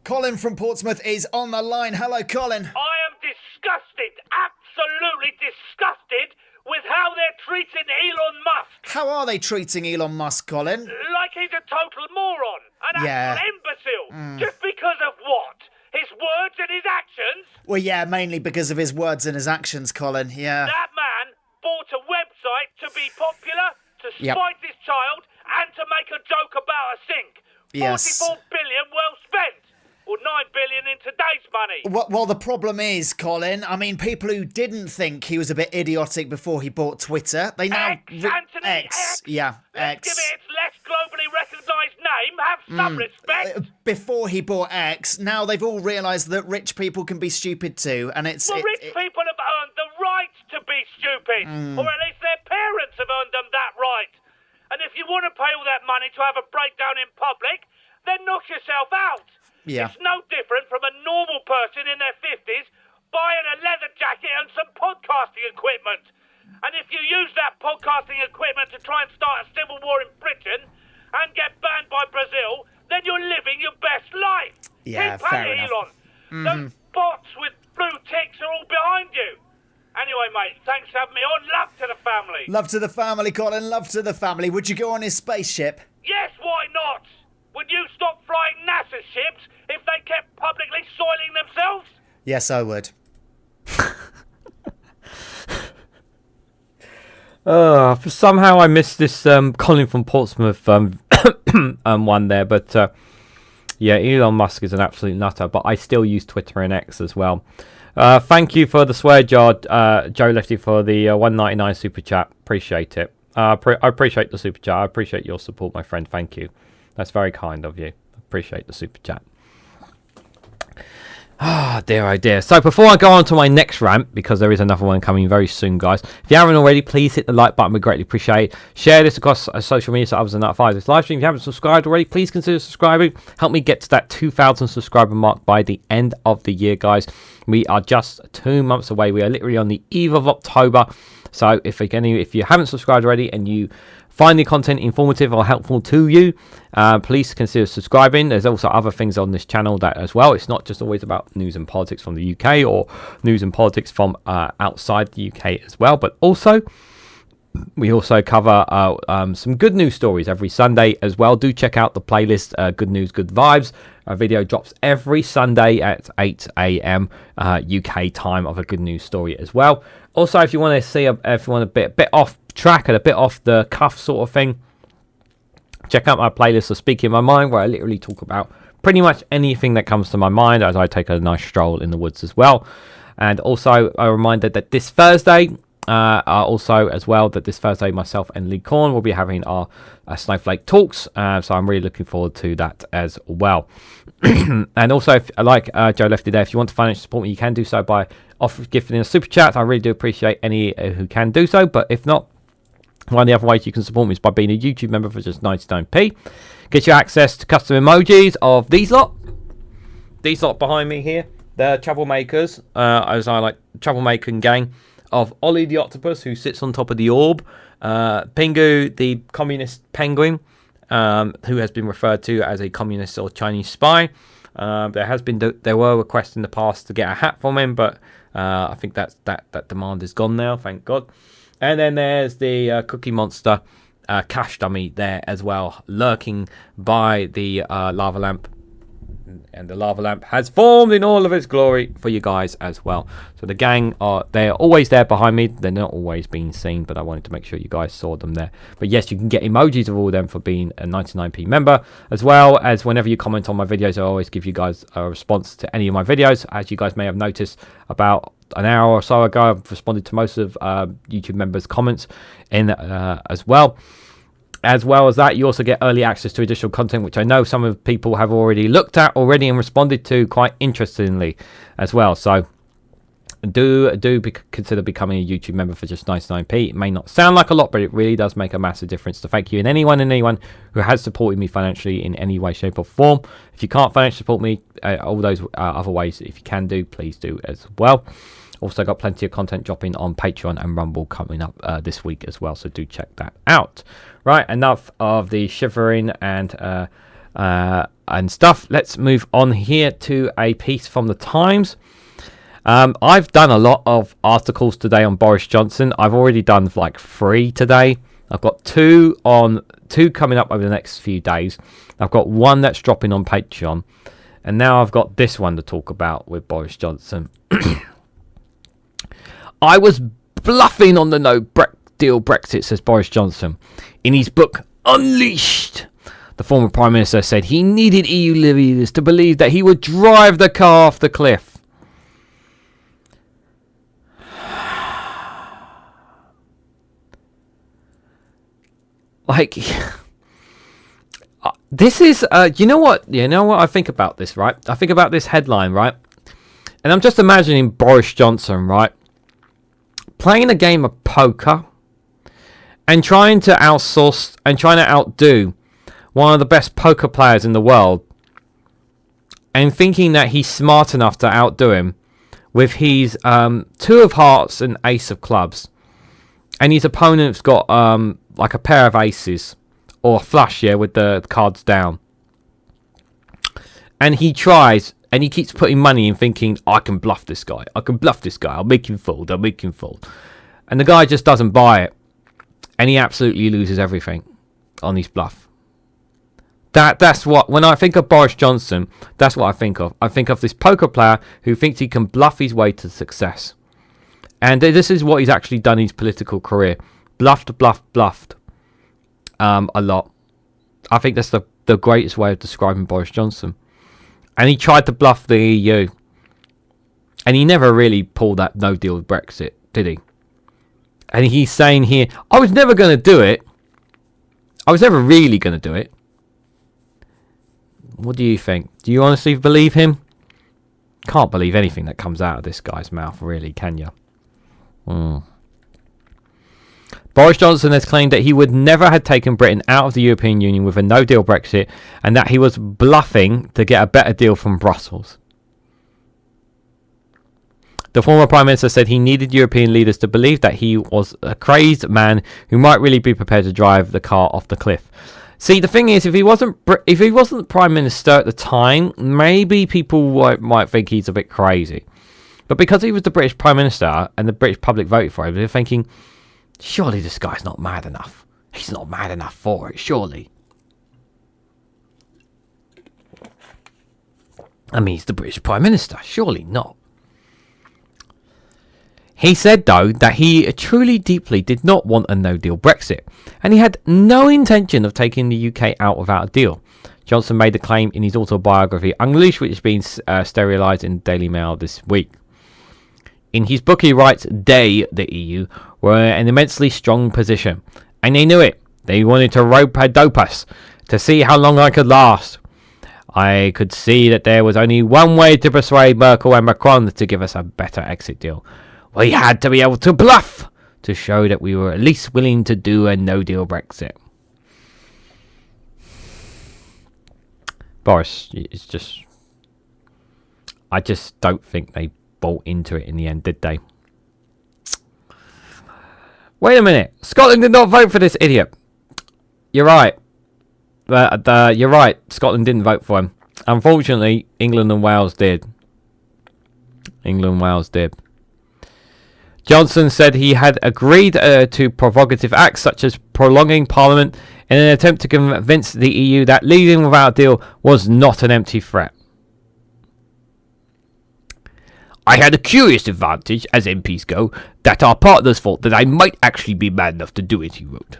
Colin from Portsmouth is on the line. Hello, Colin. I am disgusted, absolutely disgusted with how they're treating Elon Musk. How are they treating Elon Musk, Colin? Like he's a total moron, an absolute imbecile. Just because of what? His words and his actions? Well, yeah, mainly because of his words and his actions, Colin. Yeah. That man bought a website to be popular, to Yep. spite his child, and to make a joke about a sink. Yes. 44 billion well spent. Or 9 billion in today's money. Well, the problem is, Colin, I mean, people who didn't think he was a bit idiotic before he bought Twitter, they now... Anthony, X. Yeah, Let's X. give it its less globally recognised name. Have some respect. Before he bought X, now they've all realised that rich people can be stupid too, and it's... Well, rich people have earned the right to be stupid. Or at least their parents have earned them that right. And if you want to pay all that money to have a breakdown in public, then knock yourself out. Yeah. It's no different from a normal person in their 50s buying a leather jacket and some podcasting equipment. And if you use that podcasting equipment to try and start a civil war in Britain and get banned by Brazil, then you're living your best life. Yeah, Keep fair at it, enough. Elon. Those bots with blue ticks are all behind you. Anyway, mate, thanks for having me on. Love to the family. Love to the family, Colin, love to the family. Would you go on his spaceship? Yes, why not? Would you stop flying NASA ships if they kept publicly soiling themselves? Yes, I would. Somehow I missed this Colin from Portsmouth one there, but yeah, Elon Musk is an absolute nutter, but I still use Twitter and X as well. Thank you for the swear jar, Joe Lefty, for the 199 super chat. Appreciate it. I appreciate the super chat. I appreciate your support, my friend. Thank you. That's very kind of you. Appreciate the super chat. Ah, dear, oh dear. So before I go on to my next rant, because there is another one coming very soon, guys, if you haven't already, please hit the like button. We greatly appreciate it. Share this across social media so others are notified of this live stream. If you haven't subscribed already, please consider subscribing. Help me get to that 2,000 subscriber mark by the end of the year, guys. We are just 2 months away. We are literally on the eve of October. So if you haven't subscribed already and you find the content informative or helpful to you, please consider subscribing. There's also other things on this channel that as well. It's not just always about news and politics from the UK or news and politics from outside the UK as well, but also we also cover some good news stories every Sunday as well. Do check out the playlist, Good News, Good Vibes. A video drops every Sunday at 8 a.m. UK time of a good news story as well. Also, if you want to see, if you want a bit off track and a bit off the cuff sort of thing, check out my playlist of Speaking My Mind, where I literally talk about pretty much anything that comes to my mind as I take a nice stroll in the woods as well. And also a reminder that this Thursday, myself and Lee Corn will be having our Snowflake talks, so I'm really looking forward to that as well. And also, if like Joe Lefty there, if you want to financially support me, you can do so by gifting a super chat. I really do appreciate any who can do so, but if not, one of the other ways you can support me is by being a YouTube member for just 99p. Gets you access to custom emojis of these lot behind me here, the troublemakers, as I like, troublemaker gang of Ollie the octopus, who sits on top of the orb, Pingu the communist penguin, who has been referred to as a communist or Chinese spy. There were requests in the past to get a hat from him, but I think that demand is gone now, thank God. And then there's the Cookie Monster cash dummy there as well, lurking by the lava lamp. And the lava lamp has formed in all of its glory for you guys as well. So the gang they're always there behind me. They're not always being seen, but I wanted to make sure you guys saw them there. But yes, you can get emojis of all of them for being a 99p member, as well as whenever you comment on my videos, I always give you guys a response to any of my videos. As you guys may have noticed, about an hour or so ago, I've responded to most of YouTube members' comments in as well. As well as that, you also get early access to additional content, which I know some of the people have already looked at already and responded to quite interestingly as well. So consider becoming a YouTube member for just 99p. It may not sound like a lot, but it really does make a massive difference. To thank you and anyone who has supported me financially in any way, shape or form. If you can't financially support me, all those other ways, if you can do, please do as well. Also got plenty of content dropping on Patreon and Rumble coming up this week as well, so do check that out. Right, enough of the shivering and stuff. Let's move on here to a piece from the Times. I've done a lot of articles today on Boris Johnson. I've already done like 3 today. I've got two coming up over the next few days. I've got one that's dropping on Patreon, and now I've got this one to talk about with Boris Johnson. I was bluffing on the no-deal Brexit, says Boris Johnson. In his book, Unleashed, the former Prime Minister said he needed EU leaders to believe that he would drive the car off the cliff. Like, this is, you know what I think about this, right? I think about this headline, right? And I'm just imagining Boris Johnson, right? Playing a game of poker and trying to outsource and trying to outdo one of the best poker players in the world, and thinking that he's smart enough to outdo him with his 2 of hearts and ace of clubs, and his opponent's got like a pair of aces or a flush, with the cards down, and he tries and he keeps putting money in, thinking, I can bluff this guy, I'll make him fold, and the guy just doesn't buy it, and he absolutely loses everything on his bluff. That's what, when I think of Boris Johnson, that's what I think of. I think of this poker player who thinks he can bluff his way to success. And this is what he's actually done in his political career. Bluffed a lot. I think that's the greatest way of describing Boris Johnson. And he tried to bluff the EU. And he never really pulled that no-deal with Brexit, did he? And he's saying here, I was never going to do it. I was never really going to do it. What do you think? Do you honestly believe him? Can't believe anything that comes out of this guy's mouth, really, can you? Boris Johnson has claimed that he would never have taken Britain out of the European Union with a no-deal Brexit, and that he was bluffing to get a better deal from Brussels. The former Prime Minister said he needed European leaders to believe that he was a crazed man who might really be prepared to drive the car off the cliff. See, the thing is, if he wasn't the Prime Minister at the time, maybe people might think he's a bit crazy. But because he was the British Prime Minister and the British public voted for him, they're thinking, surely this guy's not mad enough. He's not mad enough for it, surely. I mean, he's the British Prime Minister. Surely not. He said, though, that he truly, deeply did not want a no-deal Brexit, and he had no intention of taking the UK out without a deal. Johnson made the claim in his autobiography, Unleashed, which has been serialised in the Daily Mail this week. In his book, he writes, the EU, were in an immensely strong position, and they knew it. They wanted to rope-a-dope us to see how long I could last. I could see that there was only one way to persuade Merkel and Macron to give us a better exit deal. We had to be able to bluff to show that we were at least willing to do a no-deal Brexit. Boris, it's just... I just don't think they bought into it in the end, did they? Wait a minute. Scotland did not vote for this idiot. You're right. You're right. Scotland didn't vote for him. Unfortunately, England and Wales did. Johnson said he had agreed to provocative acts such as prolonging Parliament in an attempt to convince the EU that leaving without a deal was not an empty threat. I had a curious advantage, as MPs go, that our partners thought that I might actually be mad enough to do it, he wrote.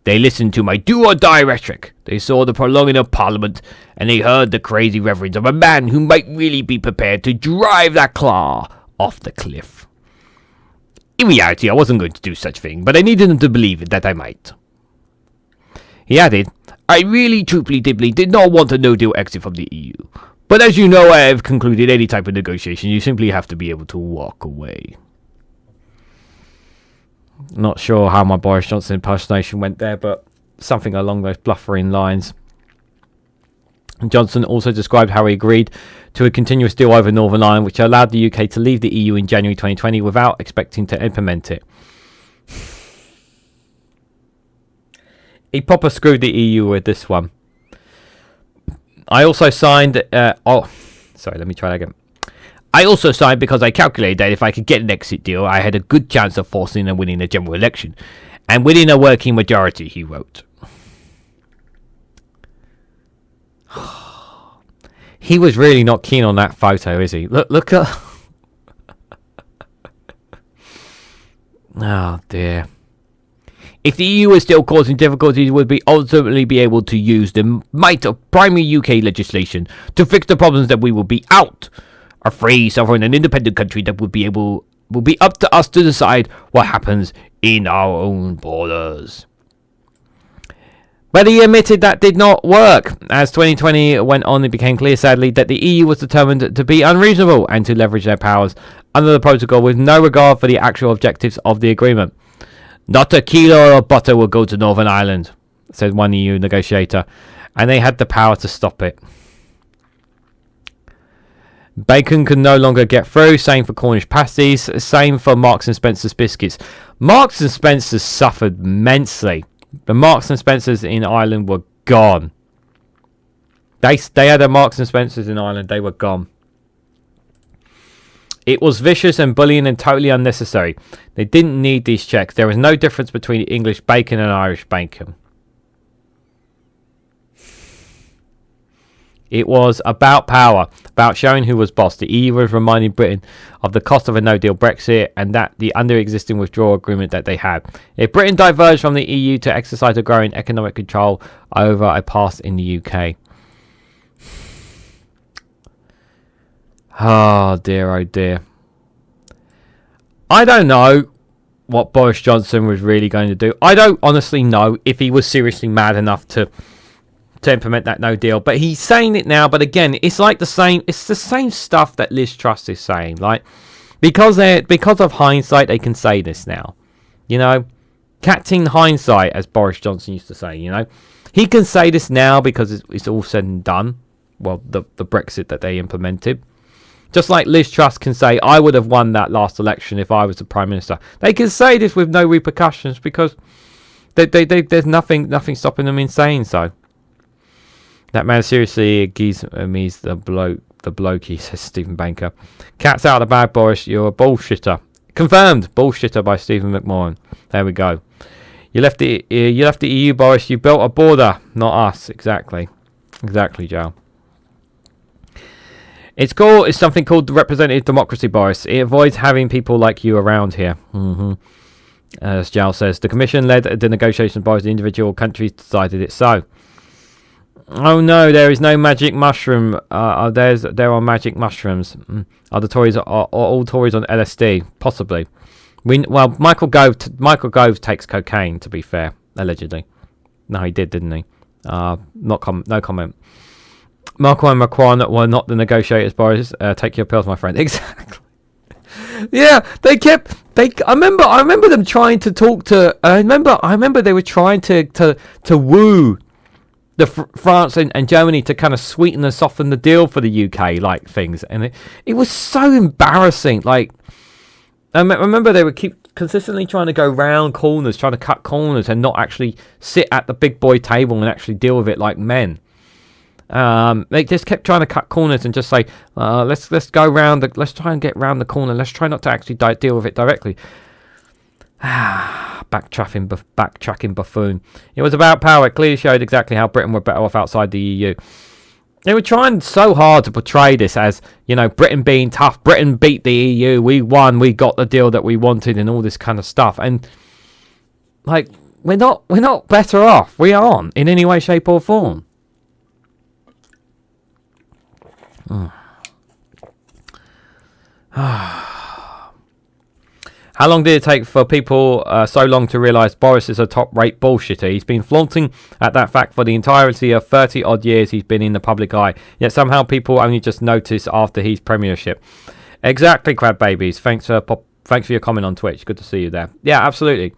They listened to my do-or-die rhetoric. They saw the prolonging of Parliament, and they heard the crazy reverence of a man who might really be prepared to drive that car off the cliff. In reality, I wasn't going to do such a thing, but I needed them to believe that I might. He added, I really, truly, did not want a no-deal exit from the EU. But as you know, I have concluded any type of negotiation. You simply have to be able to walk away. Not sure how my Boris Johnson impersonation went there, but something along those bluffering lines. Johnson also described how he agreed to a continuous deal over Northern Ireland, which allowed the UK to leave the EU in January 2020 without expecting to implement it. He proper screwed the EU with this one. I also signed... I also signed because I calculated that if I could get an exit deal, I had a good chance of forcing and winning a general election. and winning a working majority, he wrote. He was really not keen on that photo, is he? Look at... Oh, dear. If the EU is still causing difficulties, it would be ultimately be able to use the might of primary UK legislation to fix the problems that we will be out. A free, sovereign and independent country that will be up to us to decide what happens in our own borders. But he admitted that did not work. As 2020 went on, it became clear, sadly, that the EU was determined to be unreasonable and to leverage their powers under the protocol with no regard for the actual objectives of the agreement. Not a kilo of butter will go to Northern Ireland, said one EU negotiator, and they had the power to stop it. Bacon could no longer get through, same for Cornish pasties, same for Marks and Spencer's biscuits. Marks and Spencer's suffered immensely. The Marks and Spencers in Ireland were gone. They had their Marks and Spencers in Ireland, they were gone. It was vicious and bullying and totally unnecessary. They didn't need these checks. There was no difference between English bacon and Irish bacon. It was about power, about showing who was boss. The EU was reminding Britain of the cost of a no-deal Brexit and that the under-existing withdrawal agreement that they had. If Britain diverged from the EU to exercise a growing economic control over a past in the UK. Oh dear. I don't know what Boris Johnson was really going to do. I don't honestly know if he was seriously mad enough to implement that no deal. But he's saying it now. But again, it's like the same stuff that Liz Truss is saying. Like because of hindsight, they can say this now. You know, catching hindsight, as Boris Johnson used to say. You know, he can say this now because it's all said and done. Well, the Brexit that they implemented. Just like Liz Truss can say, I would have won that last election if I was the Prime Minister. They can say this with no repercussions because there's nothing stopping them in saying so. That man seriously agrees me's the blokey, says Stephen Banker. Cat's out of the bag, Boris. You're a bullshitter. Confirmed. Bullshitter by Stephen McMorran. There we go. You left the EU, Boris. You built a border, not us. Exactly, Joe. It's something called representative democracy, Boris. It avoids having people like you around here. As Joe says, the Commission led the negotiations, Boris. The individual countries decided it so. Oh no, there is no magic mushroom. There are magic mushrooms. Are the Tories are all Tories on LSD? Possibly. Michael Gove takes cocaine. To be fair, allegedly. No, he didn't he? No comment. Marco and Macron were not the negotiators, Boris. Take your pills, my friend. Exactly. Yeah, I remember them trying to talk to. I remember they were trying to woo the France and Germany to kind of sweeten and soften the deal for the UK, like things, and it was so embarrassing. Like I remember they would keep consistently trying to go round corners, trying to cut corners, and not actually sit at the big boy table and actually deal with it like men. They just kept trying to cut corners and just say, let's go round. Let's try and get round the corner. Let's try not to actually deal with it directly. Backtracking buffoon. It was about power. It clearly showed exactly how Britain were better off outside the EU. They were trying so hard to portray this as, you know, Britain being tough. Britain beat the EU. We won. We got the deal that we wanted, and all this kind of stuff. And like, we're not better off. We aren't in any way, shape, or form. How long did it take for people so long to realise Boris is a top-rate bullshitter? He's been flaunting at that fact for the entirety of 30-odd years he's been in the public eye, yet somehow people only just notice after his premiership. Exactly, Crab Babies. Thanks for your comment on Twitch. Good to see you there. Yeah, absolutely.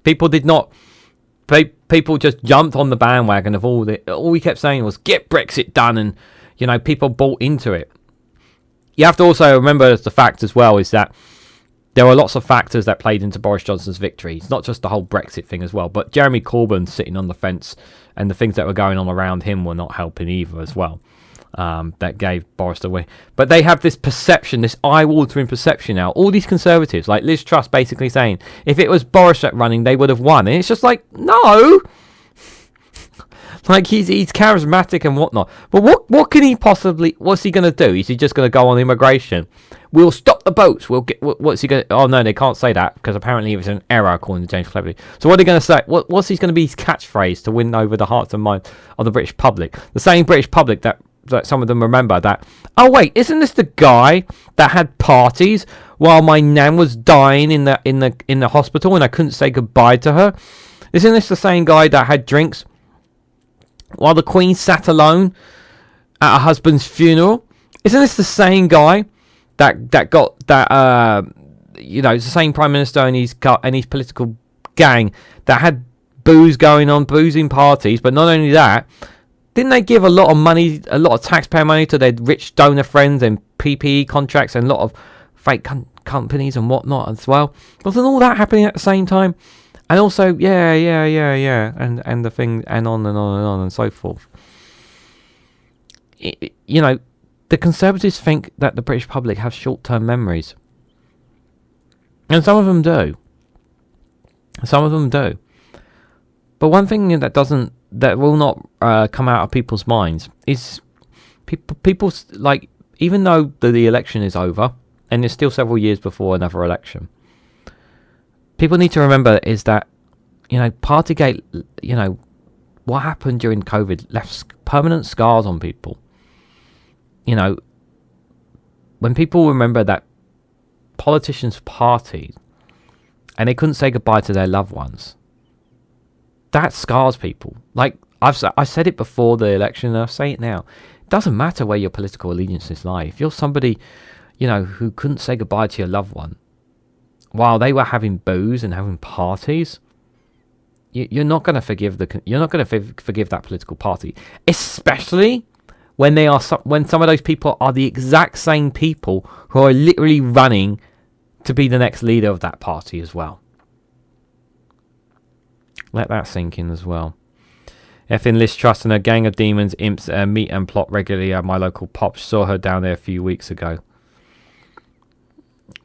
People did not... People just jumped on the bandwagon of all we kept saying was get Brexit done, and you know, people bought into it. You have to also remember the fact as well is that there were lots of factors that played into Boris Johnson's victory. It's not just the whole Brexit thing as well, but Jeremy Corbyn sitting on the fence and the things that were going on around him were not helping either as well. that gave Boris the win. But they have this perception, this eye-watering perception now. All these Conservatives, like Liz Truss, basically saying, if it was Boris running, they would have won. And it's just like, no! Like, he's charismatic and whatnot. But what can he possibly... What's he going to do? Is he just going to go on immigration? We'll stop the boats. We'll get... What's he going to... Oh, no, they can't say that, because apparently it was an error, according to James Cleverly. So what are they going to say? What's going to be his catchphrase to win over the hearts and minds of the British public? The same British public that some of them remember that... Oh, wait, isn't this the guy that had parties while my nan was dying in the hospital and I couldn't say goodbye to her? Isn't this the same guy that had drinks while the Queen sat alone at her husband's funeral? Isn't this the same guy that got that it's the same Prime Minister and his political gang that had booze going on, boozing parties? But not only that, didn't they give a lot of money, a lot of taxpayer money to their rich donor friends and PPE contracts and a lot of fake companies and whatnot as well? Wasn't all that happening at the same time? And also, yeah, and the thing, and on and on and on and so forth. The Conservatives think that the British public have short-term memories. And some of them do. But one thing that will not come out of people's minds is people's, like, even though the election is over, and there's still several years before another election, people need to remember is that, Partygate, what happened during COVID left permanent scars on people. When people remember that politicians partied and they couldn't say goodbye to their loved ones, that scars people. Like, I said it before the election and I'll say it now. It doesn't matter where your political allegiances lie. If you're somebody, who couldn't say goodbye to your loved one while they were having booze and having parties, you're not going to forgive forgive that political party, especially when when some of those people are the exact same people who are literally running to be the next leader of that party as well. Let that sink in as well. Effing Liz Truss and a gang of demons, imps, meet and plot regularly at my local pop. Saw her down there a few weeks ago.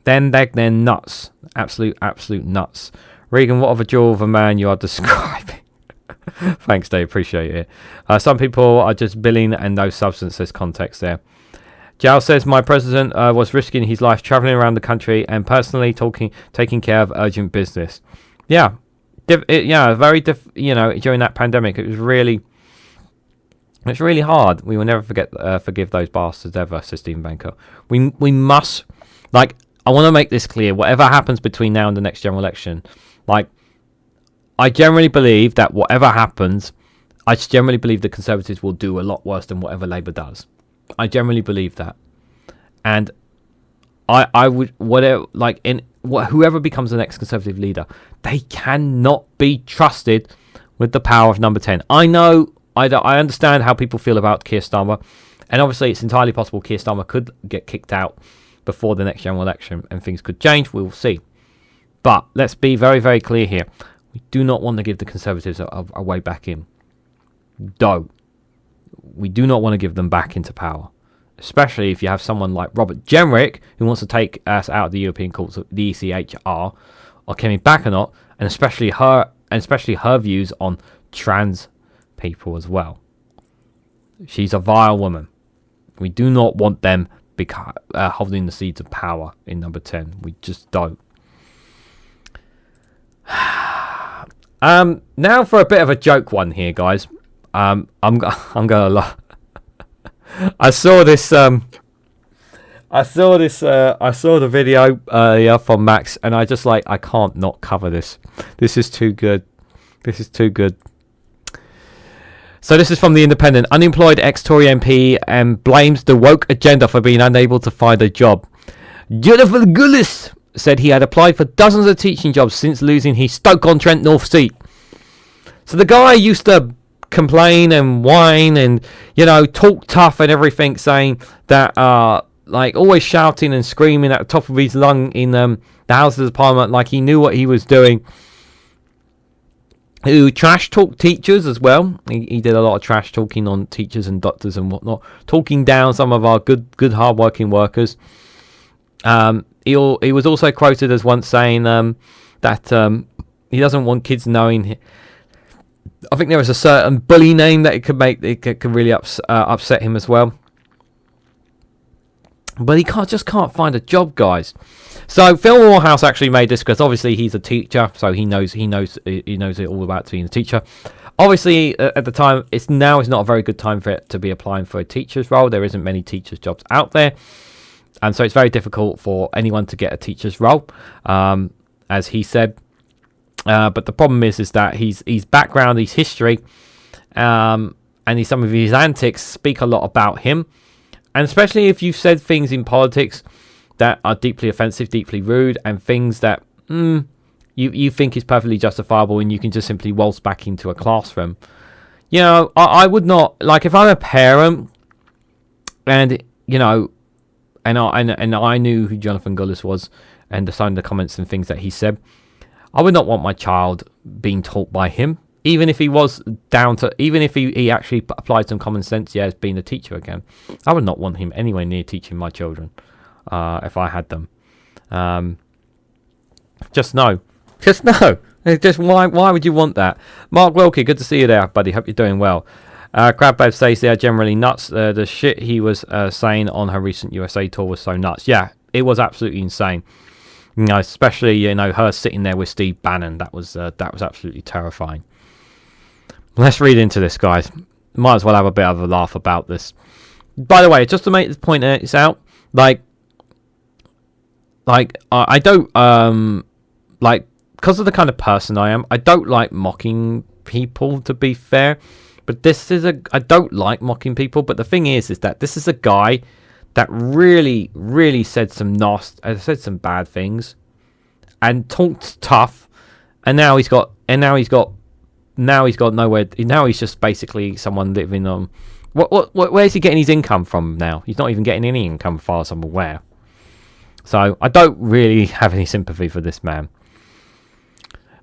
Then they're nuts. Absolute nuts. Regan, what of a jewel of a man you are describing. Thanks, Dave. Appreciate it. Some people are just billing and no substance. There's context there. Jal says, my president was risking his life travelling around the country and personally taking care of urgent business. Yeah. During that pandemic, it's really hard. We will never forgive those bastards ever, says Stephen Banker. We must, I want to make this clear. Whatever happens between now and the next general election, I generally believe that whatever happens, I generally believe the Conservatives will do a lot worse than whatever Labour does. I generally believe that, and I would whoever becomes the next Conservative leader, they cannot be trusted with the power of number 10. I know, I understand how people feel about Keir Starmer, and obviously it's entirely possible Keir Starmer could get kicked out before the next general election and things could change. We will see. But let's be very, very clear here. We do not want to give the Conservatives a way back in. We do not want to give them back into power. Especially if you have someone like Robert Jenrick who wants to take us out of the European courts, the ECHR, or Kemi Bakkenot, and especially her views on trans people as well. She's a vile woman. We do not want them holding the seeds of power in number 10. We just don't. Now for a bit of a joke one here, guys. I'm gonna lie. I saw the video earlier from Max, and I can't not cover this. This is too good. So this is from The Independent. Unemployed ex-Tory MP and blames the woke agenda for being unable to find a job. Jennifer Gullis said he had applied for dozens of teaching jobs since losing his Stoke-on-Trent North seat. So the guy used to complain and whine and, talk tough and everything, saying that, always shouting and screaming at the top of his lung in the Houses of Parliament, like he knew what he was doing. who trash talk teachers as well. He did a lot of trash talking on teachers and doctors and whatnot, talking down some of our good hard-working workers. He was also quoted as once saying that he doesn't want kids knowing. I think there was a certain bully name that could really upset him as well. But he can't find a job, guys. So Phil Morehouse actually made this because obviously he's a teacher, so he knows it all about being a teacher. Obviously, at the time, it's not a very good time for it to be applying for a teacher's role. There isn't many teachers' jobs out there, and so it's very difficult for anyone to get a teacher's role, as he said. But the problem is that his background, his history, and some of his antics speak a lot about him. And especially if you've said things in politics that are deeply offensive, deeply rude, and things that you think is perfectly justifiable, and you can just simply waltz back into a classroom. You know, I would not, like, if I'm a parent, and you know, and I knew who Jonathan Gullis was, and some of the comments and things that he said, I would not want my child being taught by him. Even if he was even if he actually applied some common sense, as being a teacher again, I would not want him anywhere near teaching my children if I had them. Just no. Just why would you want that? Mark Wilkie, good to see you there, buddy. Hope you're doing well. Crabbev says they are generally nuts. The shit he was saying on her recent USA tour was so nuts. Yeah, it was absolutely insane. You know, especially her sitting there with Steve Bannon. That was absolutely terrifying. Let's read into this, guys. Might as well have a bit of a laugh about this. By the way, just to make this point out, like I don't because of the kind of person I am, I don't like mocking people, to be fair. But I don't like mocking people. But the thing is that this is a guy that really, really said some bad things, and talked tough, and now he's got nowhere. Now he's just basically someone living on. Where's he getting his income from now? He's not even getting any income, as far as I'm aware. So I don't really have any sympathy for this man.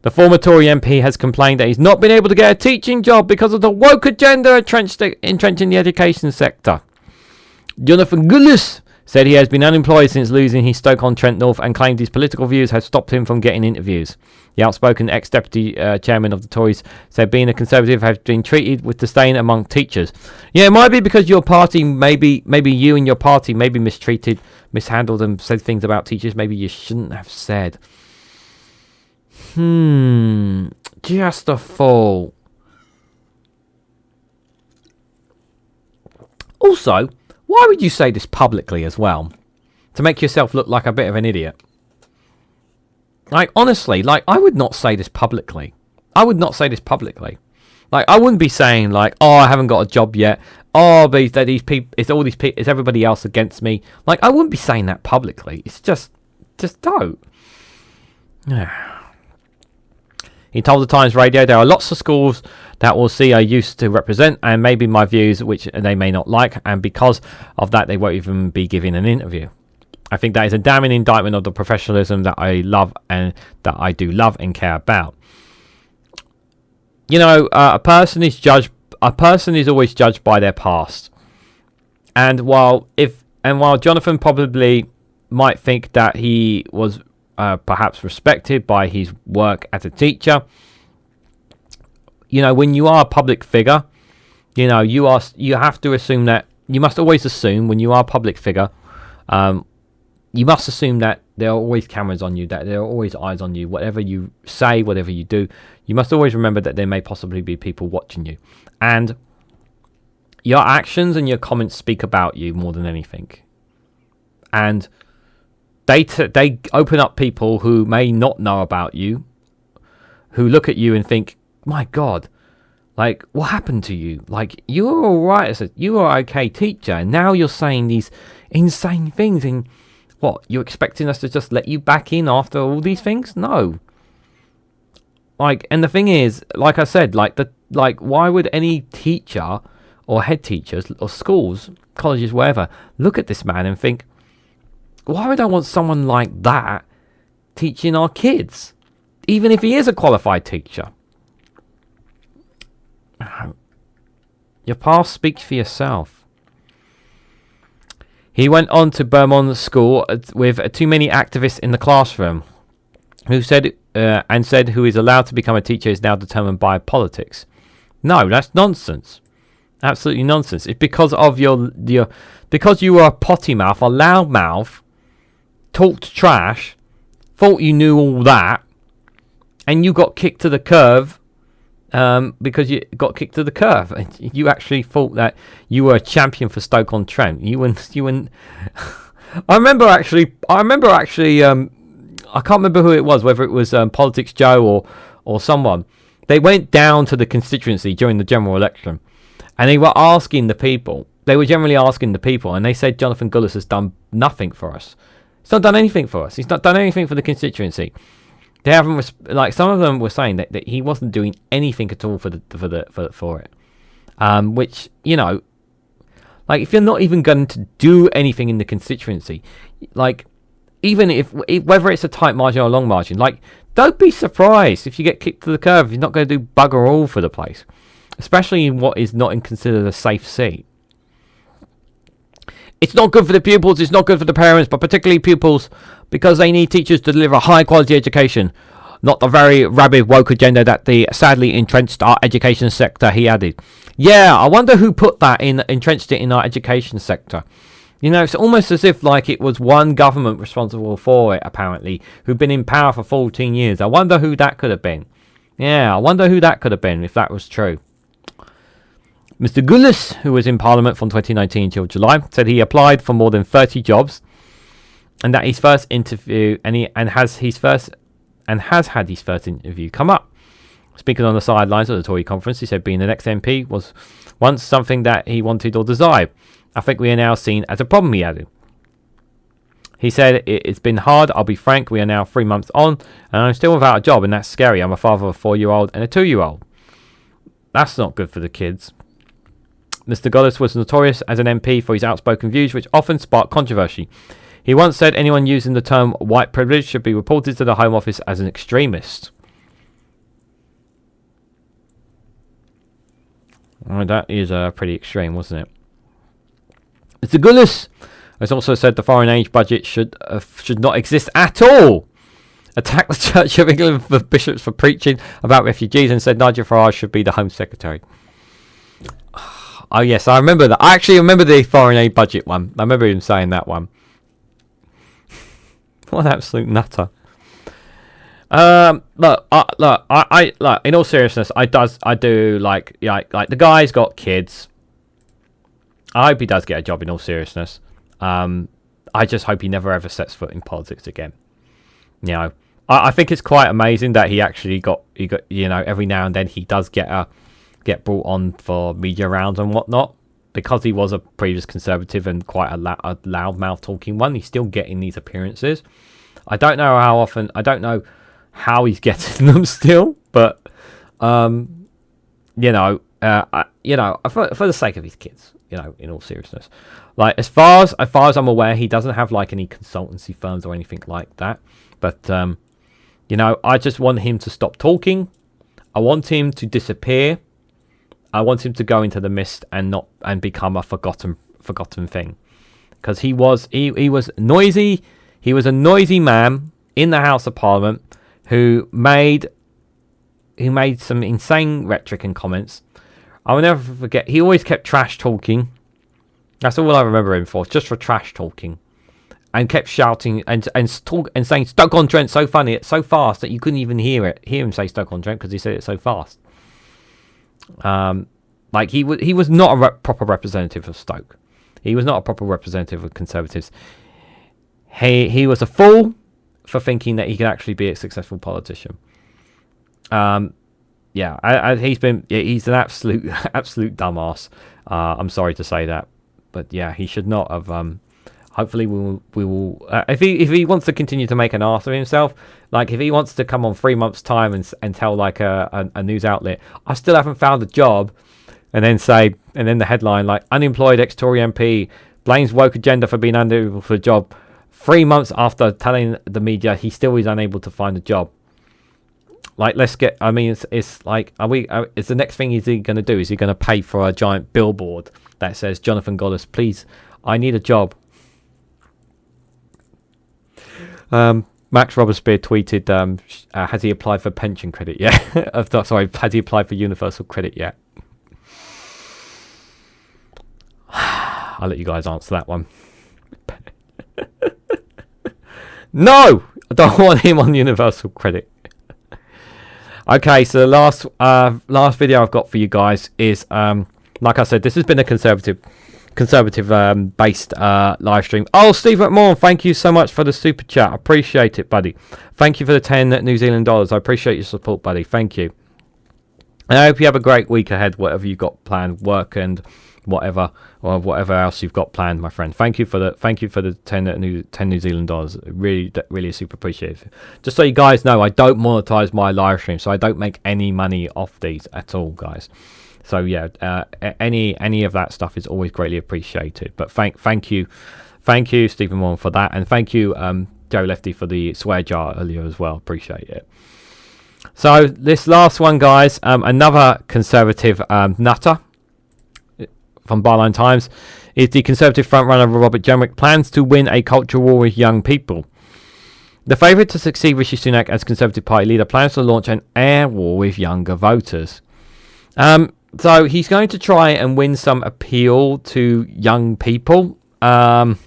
The former Tory MP has complained that he's not been able to get a teaching job because of the woke agenda entrenching the education sector. Jonathan Gullis said he has been unemployed since losing his Stoke-on-Trent North, and claimed his political views have stopped him from getting interviews. The outspoken ex-deputy chairman of the Tories said being a Conservative has been treated with disdain among teachers. Yeah, it might be because your party, maybe you and your party maybe mistreated, mishandled and said things about teachers maybe you shouldn't have said. Just a fool. Also, why would you say this publicly as well? To make yourself look like a bit of an idiot. Like, honestly, like, I would not say this publicly. Like, I wouldn't be saying, like, oh, I haven't got a job yet. Oh, but these people, it's everybody else against me. Like, I wouldn't be saying that publicly. It's just don't. He told the Times Radio, there are lots of schools that will see I used to represent, and maybe my views, which they may not like, and because of that, they won't even be giving an interview. I think that is a damning indictment of the professionalism that I love and that I do love and care about. You know, a person is always judged by their past. And while Jonathan probably might think that he was perhaps respected by his work as a teacher, you know, when you are a public figure, you know, you have to assume that, you must always assume when you are a public figure, you must assume that there are always cameras on you, that there are always eyes on you. Whatever you say, whatever you do, you must always remember that there may possibly be people watching you. And your actions and your comments speak about you more than anything. And they open up people who may not know about you, who look at you and think, my God, like, what happened to you? Like, you were all right, you were an okay teacher, and now you're saying these insane things, and what, you're expecting us to just let you back in after all these things? No. Like, and the thing is, like I said, like, why would any teacher or head teachers or schools, colleges, wherever, look at this man and think, why would I want someone like that teaching our kids? Even if he is a qualified teacher. Your past speaks for yourself. He went on to Beaumont School with too many activists in the classroom, who said who is allowed to become a teacher is now determined by politics. No, that's nonsense. Absolutely nonsense. It's because of your because you were a potty mouth, a loud mouth, talked trash, thought you knew all that, and you got kicked to the curb. Because you got kicked to the curb. You actually thought that you were a champion for Stoke-on-Trent. You wouldn't. I remember actually. I can't remember who it was. Whether it was Politics Joe or someone. They went down to the constituency during the general election, and they were asking the people. They were generally asking the people, and they said Jonathan Gullis has done nothing for us. He's not done anything for us. He's not done anything for the constituency. They haven't some of them were saying that he wasn't doing anything at all for it, which, you know, like, if you're not even going to do anything in the constituency, like, even if whether it's a tight margin or a long margin, like, don't be surprised if you get kicked to the curb. You're not going to do bugger all for the place, especially in what is not considered a safe seat. It's not good for the pupils, it's not good for the parents, but particularly pupils, because they need teachers to deliver high quality education, not the very rabid woke agenda that the sadly entrenched our education sector, he added. Yeah, I wonder who put that entrenched it in our education sector. You know, it's almost as if like it was one government responsible for it, apparently, who'd been in power for 14 years. I wonder who that could have been. Yeah, I wonder who that could have been if that was true. Mr. Gullis, who was in Parliament from 2019 till July, said he applied for more than 30 jobs, and that his first interview has had his first interview come up. Speaking on the sidelines of the Tory conference, he said being the next MP was once something that he wanted or desired. I think we are now seen as a problem, he added. He said, it's been hard, I'll be frank, we are now 3 months on, and I'm still without a job, and that's scary. I'm a father of a 4-year-old and a 2-year-old. That's not good for the kids. Mr. Gullis was notorious as an MP for his outspoken views, which often sparked controversy. He once said anyone using the term white privilege should be reported to the Home Office as an extremist. Oh, that is pretty extreme, wasn't it? Mr. Gullis has also said the foreign aid budget should not exist at all. Attacked the Church of England for bishops for preaching about refugees and said Nigel Farage should be the Home Secretary. Oh yes, I remember that. I actually remember the foreign aid budget one. I remember him saying that one. What an absolute nutter. Look. In all seriousness, I do like the guy's got kids. I hope he does get a job. In all seriousness, I just hope he never ever sets foot in politics again. You know, I think it's quite amazing that he got you know, every now and then he does get brought on for media rounds and whatnot, because he was a previous Conservative and quite a loudmouth talking one. He's still getting these appearances. I don't know how often. I don't know how he's getting them still, but for the sake of his kids, you know, in all seriousness, like as far as I'm aware, he doesn't have like any consultancy firms or anything like that. But I just want him to stop talking. I want him to disappear. I want him to go into the mist and become a forgotten thing, because he was noisy. He was a noisy man in the House of Parliament who made some insane rhetoric and comments. I will never forget. He always kept trash talking. That's all I remember him for, just for trash talking, and kept shouting and saying Stoke-on-Trent so fast that you couldn't even hear him say Stoke-on-Trent because he said it so fast. Like he was not a proper representative of Stoke. He was not a proper representative of Conservatives. He was a fool for thinking that he could actually be a successful politician. He's an absolute dumbass. I'm sorry to say that, but yeah, he should not have. Hopefully, we will. If he wants to continue to make an ass of himself, like if he wants to come on 3 months' time and tell like a news outlet, I still haven't found a job, and then the headline like unemployed ex-Tory MP blames woke agenda for being unable for a job. 3 months after telling the media he still is unable to find a job. Like, let's get. I mean, it's like, are we? Is the next thing is he going to do? Is he going to pay for a giant billboard that says, "Jonathan Goddess, please, I need a job." Max Robespierre tweeted, "Has he applied for pension credit yet?" Sorry, has he applied for universal credit yet? I'll let you guys answer that one. No, I don't want him on universal credit. Okay, so the last video I've got for you guys is, like I said, this has been a conservative based live stream. Oh, Steve McMahon, thank you so much for the super chat. I appreciate it, buddy. Thank you for the 10 New Zealand dollars. I appreciate your support, buddy. Thank you. And I hope you have a great week ahead, whatever you've got planned, work and whatever, or whatever else you've got planned, my friend. Thank you for the 10 New Zealand dollars. Really super appreciated. Just so you guys know, I don't monetize my live stream, so I don't make any money off these at all, guys. So yeah, any of that stuff is always greatly appreciated. But thank you, Stephen Warren, for that, and thank you, Joe Lefty, for the swear jar earlier as well. Appreciate it. So this last one, guys, another conservative nutter from Byline Times is the Conservative frontrunner Robert Jenrick plans to win a culture war with young people. The favourite to succeed Rishi Sunak as Conservative Party leader plans to launch an air war with younger voters. So he's going to try and win some appeal to young people. Like,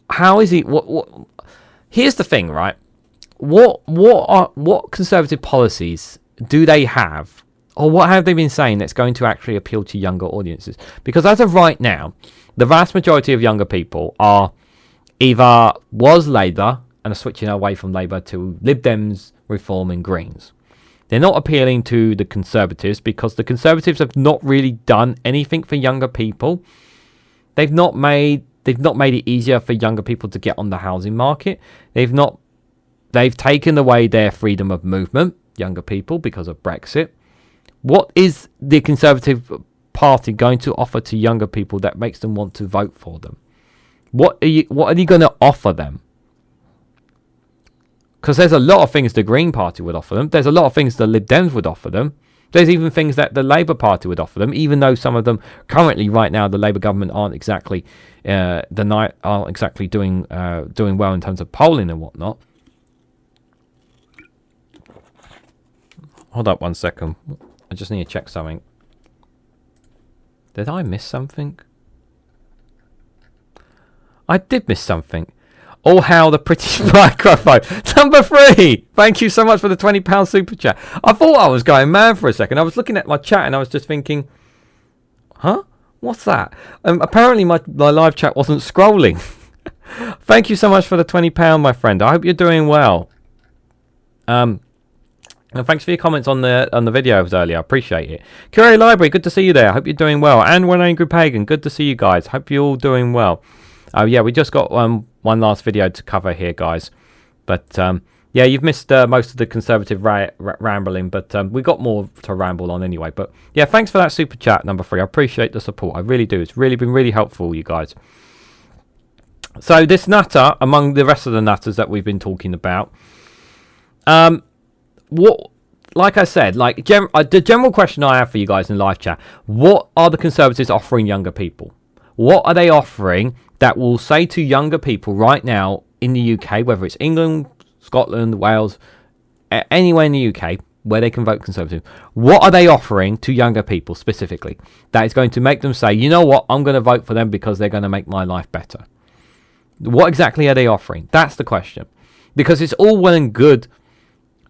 how is he? What? Here's the thing, right? What conservative policies do they have, or what have they been saying that's going to actually appeal to younger audiences? Because as of right now, the vast majority of younger people are either was Labour and are switching away from Labour to Lib Dems, Reform and Greens. They're not appealing to the Conservatives because the Conservatives have not really done anything for younger people. They've not made it easier for younger people to get on the housing market. They've taken away their freedom of movement, younger people, because of Brexit. What is the Conservative Party going to offer to younger people that makes them want to vote for them? What are you going to offer them? Because there's a lot of things the Green Party would offer them. There's a lot of things the Lib Dems would offer them. There's even things that the Labour Party would offer them, even though some of them currently, right now, the Labour government aren't exactly doing well in terms of polling and whatnot. Hold up 1 second. I just need to check something. Did I miss something? I did miss something. Oh, how the British microphone. Number 3. Thank you so much for the £20 super chat. I thought I was going mad for a second. I was looking at my chat and I was just thinking, huh? What's that? Apparently my live chat wasn't scrolling. Thank you so much for the £20, my friend. I hope you're doing well. And thanks for your comments on the videos earlier. I appreciate it. Curie Library, good to see you there. Hope you're doing well. And One Angry Pagan, good to see you guys. Hope you're all doing well. Oh yeah, we just got one last video to cover here, guys. But yeah, you've missed most of the Conservative rambling, but we got more to ramble on anyway. But yeah, thanks for that super chat, number 3. I appreciate the support. I really do. It's really been really helpful, you guys. So this nutter, among the rest of the nutters that we've been talking about, like I said, the general question I have for you guys in live chat: what are the Conservatives offering younger people? What are they offering that will say to younger people right now in the UK, whether it's England, Scotland, Wales, anywhere in the UK where they can vote Conservative, what are they offering to younger people specifically that is going to make them say, you know what, I'm going to vote for them because they're going to make my life better? What exactly are they offering? That's the question. Because it's all well and good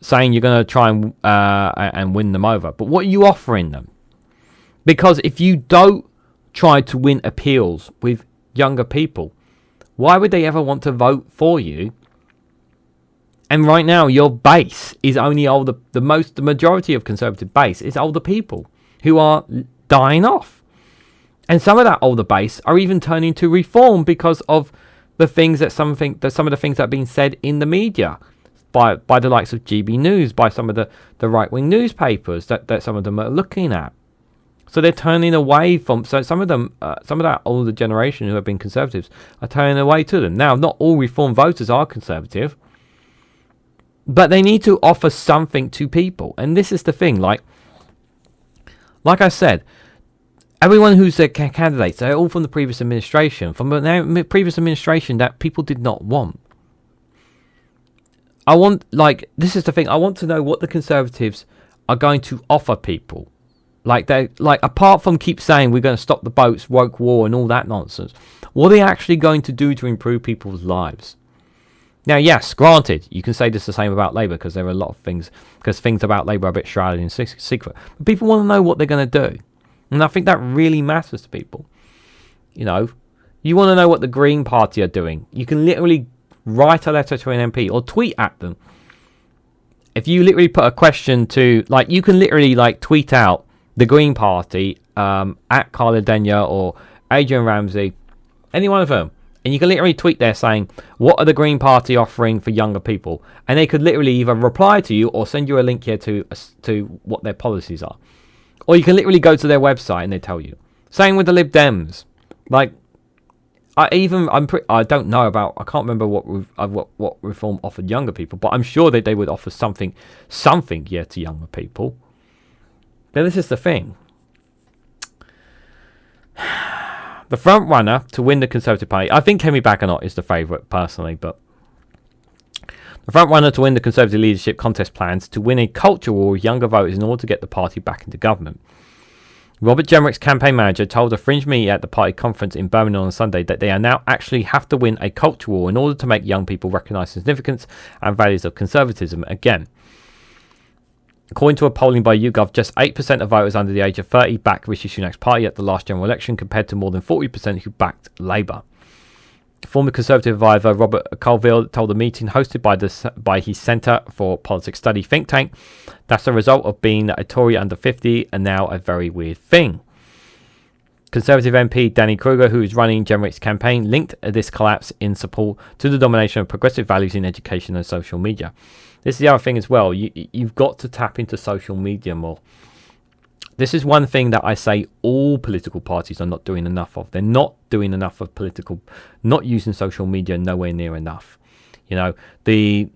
saying you're going to try and win them over, but what are you offering them? Because if you don't try to win appeals with younger people, why would they ever want to vote for you? And right now your base is only older. The majority of Conservative base is older people who are dying off, and some of that older base are even turning to Reform because of the things that some of the things that have been said in the media by the likes of GB News, by some of the right-wing newspapers that some of them are looking at. So they're turning away from. So some of them, some of that older generation who have been Conservatives are turning away to them. Now, not all Reform voters are Conservative, But they need to offer something to people. And this is the thing. Like I said, everyone who's their candidates, they're all from the previous administration. From the previous administration that people did not want. This is the thing. I want to know what the Conservatives are going to offer people. Apart from keep saying we're going to stop the boats, woke war and all that nonsense. What are they actually going to do to improve people's lives? Now, yes, granted, you can say this the same about Labour because there are a lot of things, because things about Labour are a bit shrouded in secret. But people want to know what they're going to do. And I think that really matters to people. You know, you want to know what the Green Party are doing. You can literally write a letter to an MP or tweet at them. If you literally put a question to, you can literally, tweet out the Green Party at Carla Denya or Adrian Ramsey, any one of them. And you can literally tweet there saying, what are the Green Party offering for younger people? And they could literally either reply to you or send you a link here to what their policies are. Or you can literally go to their website and they tell you. Same with the Lib Dems. I don't know about, I can't remember what reform offered younger people, but I'm sure that they would offer something to younger people. But this is the thing. The front runner to win the Conservative Party, I think Kemi Badenoch is the favourite personally, but the front runner to win the Conservative leadership contest plans to win a culture war with younger voters in order to get the party back into government. Robert Jenrick's campaign manager told a fringe meeting at the party conference in Birmingham on Sunday that they are now actually have to win a culture war in order to make young people recognise the significance and values of conservatism again. According to a polling by YouGov, just 8% of voters under the age of 30 backed Rishi Sunak's party at the last general election, compared to more than 40% who backed Labour. Former Conservative advisor Robert Colville told a meeting hosted by his Centre for Politics Study think tank, that's the result of being a Tory under 50 and now a very weird thing. Conservative MP Danny Kruger, who is running Jenrick's campaign, linked this collapse in support to the domination of progressive values in education and social media. This is the other thing as well. You've got to tap into social media more. This is one thing that I say all political parties are not doing enough of. They're not doing enough of not using social media nowhere near enough. You know, the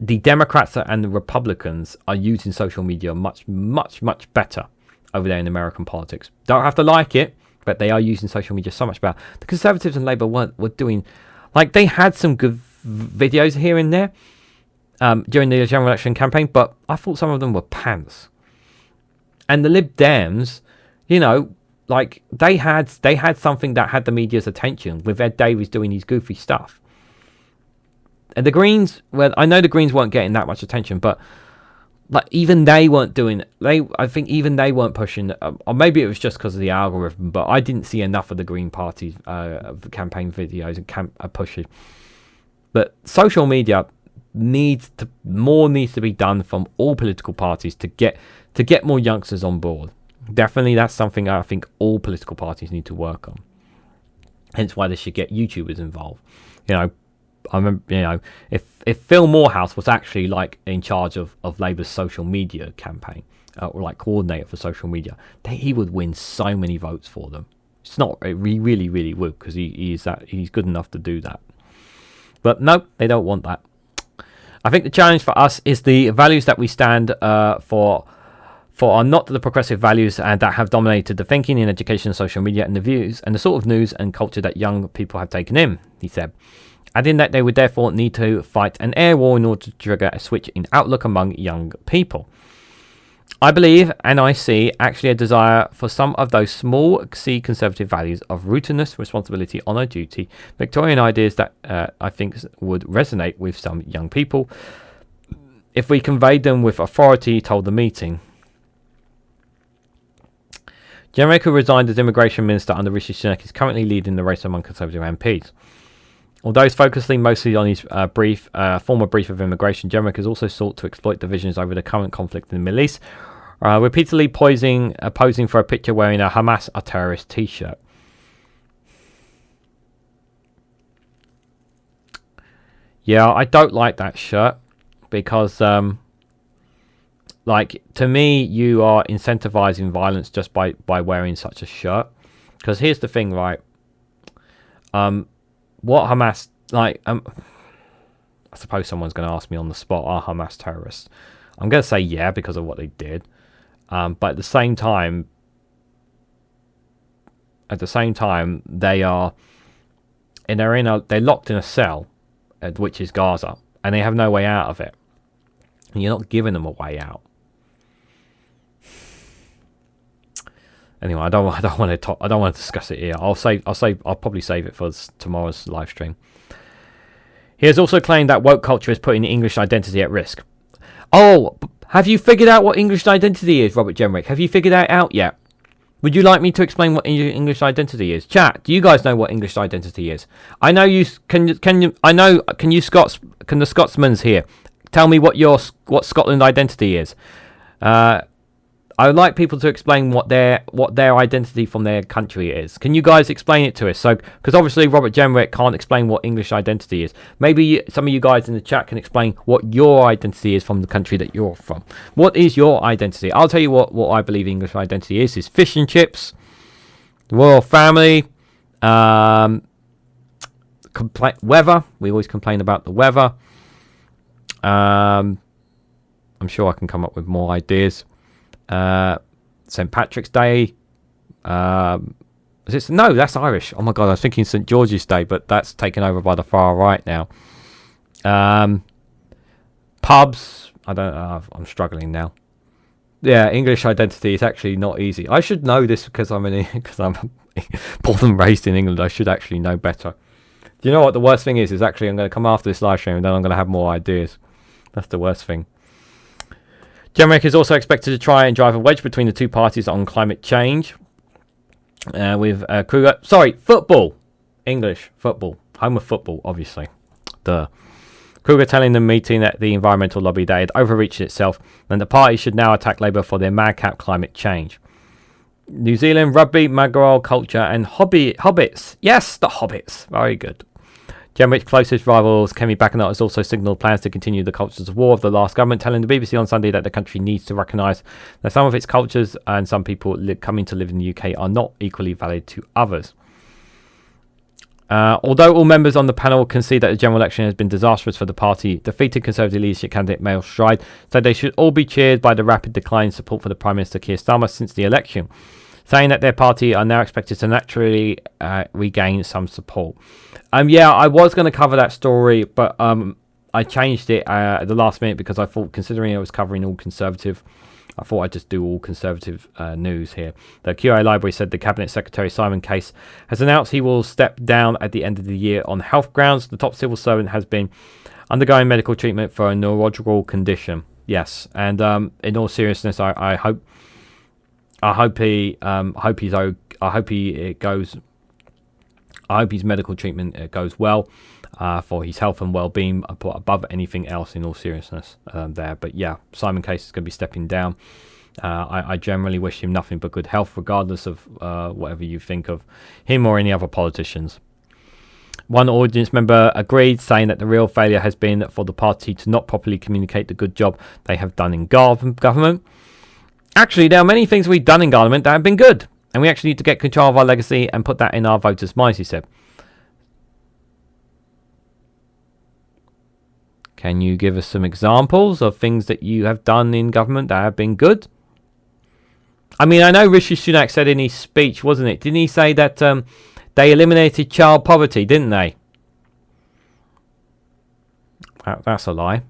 Democrats and the Republicans are using social media much, much, much better over there in American politics. Don't have to like it, but they are using social media so much better. The Conservatives and Labour were doing, they had some good videos here and there during the general election campaign, but I thought some of them were pants. And the Lib Dems, you know, they had something that had the media's attention with Ed Davies doing his goofy stuff. And the Greens, well, I know the Greens weren't getting that much attention, but even they weren't doing. I think even they weren't pushing. Or maybe it was just because of the algorithm, but I didn't see enough of the Green Party's campaign videos and pushing. But social media needs to be done from all political parties to get more youngsters on board. Definitely, that's something I think all political parties need to work on. Hence why they should get YouTubers involved. You know, I remember, you know, if Phil Morehouse was actually in charge of Labour's social media campaign, or coordinator for social media, he would win so many votes for them. It's not, he really, really would, because he's good enough to do that. But no, they don't want that. I think the challenge for us is the values that we stand for are not the progressive values and that have dominated the thinking in education and social media and the views and the sort of news and culture that young people have taken in, he said. Adding that they would therefore need to fight an air war in order to trigger a switch in outlook among young people. I believe and I see actually a desire for some of those small C conservative values of rootedness, responsibility, honour, duty, Victorian ideas that I think would resonate with some young people if we conveyed them with authority, told the meeting. Jenrick, who resigned as immigration minister under Rishi Sunak, is currently leading the race among Conservative MPs. Although he's focusing mostly on his former brief of immigration, Jenrick has also sought to exploit divisions over the current conflict in the Middle East, repeatedly posing for a picture wearing a Hamas a terrorist t-shirt. Yeah, I don't like that shirt because, to me, you are incentivizing violence just by wearing such a shirt. Because here's the thing, right? What Hamas, I suppose someone's going to ask me on the spot, are Hamas terrorists? I'm going to say yeah, because of what they did. But at the same time, they are, and they're locked in a cell, which is Gaza, and they have no way out of it. And you're not giving them a way out. Anyway, I don't want to discuss it here. I'll probably save it for tomorrow's live stream. He has also claimed that woke culture is putting English identity at risk. Oh, have you figured out what English identity is, Robert Jenrick? Have you figured that out yet? Would you like me to explain what English identity is? Chat, do you guys know what English identity is? I know you can the Scotsmans here tell me what Scotland identity is? I would like people to explain what their identity from their country is. Can you guys explain it to us? So, because obviously Robert Jenrick can't explain what English identity is. Maybe some of you guys in the chat can explain what your identity is from the country that you're from. What is your identity? I'll tell you what I believe English identity is fish and chips, the royal family, weather. We always complain about the weather. I'm sure I can come up with more ideas. St. Patrick's Day. No, that's Irish. Oh my god, I was thinking St. George's Day, but that's taken over by the far right now. Pubs. I don't know. I'm struggling now. Yeah, English identity is actually not easy. I should know this because I'm born and raised in England. I should actually know better. Do you know what the worst thing is? Actually I'm going to come after this live stream and then I'm going to have more ideas. That's the worst thing. Jenrick is also expected to try and drive a wedge between the two parties on climate change. With Kruger. Sorry, football. English, football. Home of football, obviously. Duh. Kruger telling the meeting that the environmental lobby that had overreached itself and the party should now attack Labour for their madcap climate change. New Zealand, rugby, Magorol, culture and hobbits. Yes, the hobbits. Very good. Jenrick's closest rivals, Kemi Bakkenot, has also signalled plans to continue the cultures of war of the last government, telling the BBC on Sunday that the country needs to recognise that some of its cultures and some people coming to live in the UK are not equally valid to others. Although all members on the panel can see that the general election has been disastrous for the party, defeated Conservative leadership candidate Mail Stride said they should all be cheered by the rapid decline in support for the Prime Minister Keir Starmer since the election, saying that their party are now expected to naturally regain some support. Yeah, I was going to cover that story, but I changed it at the last minute because I thought, considering I was covering all Conservative, I thought I'd just do all Conservative news here. The QA Library said the Cabinet Secretary Simon Case has announced he will step down at the end of the year on health grounds. The top civil servant has been undergoing medical treatment for a neurological condition. Yes, and in all seriousness, I hope his medical treatment goes well for his health and well-being above anything else, in all seriousness there. But yeah, Simon Case is going to be stepping down. I generally wish him nothing but good health, regardless of whatever you think of him or any other politicians. One audience member agreed, saying that the real failure has been for the party to not properly communicate the good job they have done in government. Actually, there are many things we've done in government that have been good, and we actually need to get control of our legacy and put that in our voters' minds, he said. Can you give us some examples of things that you have done in government that have been good? I mean, I know Rishi Sunak said in his speech, wasn't it? Didn't he say that they eliminated child poverty, didn't they? That's a lie.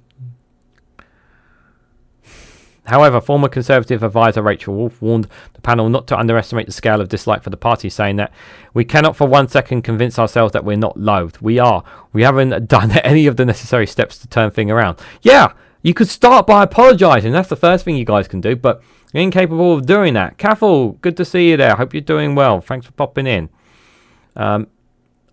However, former Conservative advisor Rachel Wolf warned the panel not to underestimate the scale of dislike for the party, saying that we cannot for 1 second convince ourselves that we're not loathed. We are. We haven't done any of the necessary steps to turn things around. Yeah, you could start by apologising. That's the first thing you guys can do, but you're incapable of doing that. Cathal, good to see you there. Hope you're doing well. Thanks for popping in.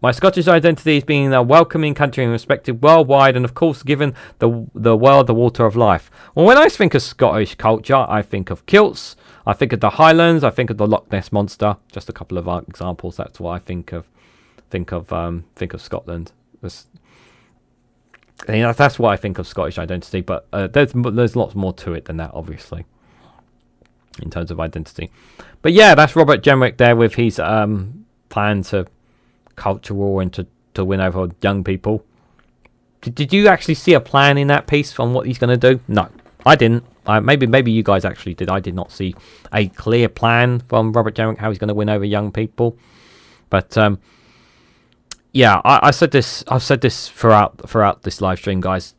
My Scottish identity is being a welcoming country and respected worldwide, and of course given the world the water of life. Well, when I think of Scottish culture, I think of kilts, I think of the Highlands, I think of the Loch Ness Monster. Just a couple of examples. That's what I think of Scotland. That's what I think of Scottish identity, but there's lots more to it than that, obviously, in terms of identity. But yeah, that's Robert Jenrick there with his plan to culture war and to win over young people. Did you actually see a plan in that piece on what he's going to do? No, I didn't. Maybe you guys actually did. I did not see a clear plan from Robert Jenrick how he's going to win over young people. But yeah, I said this. I've said this throughout this live stream, guys.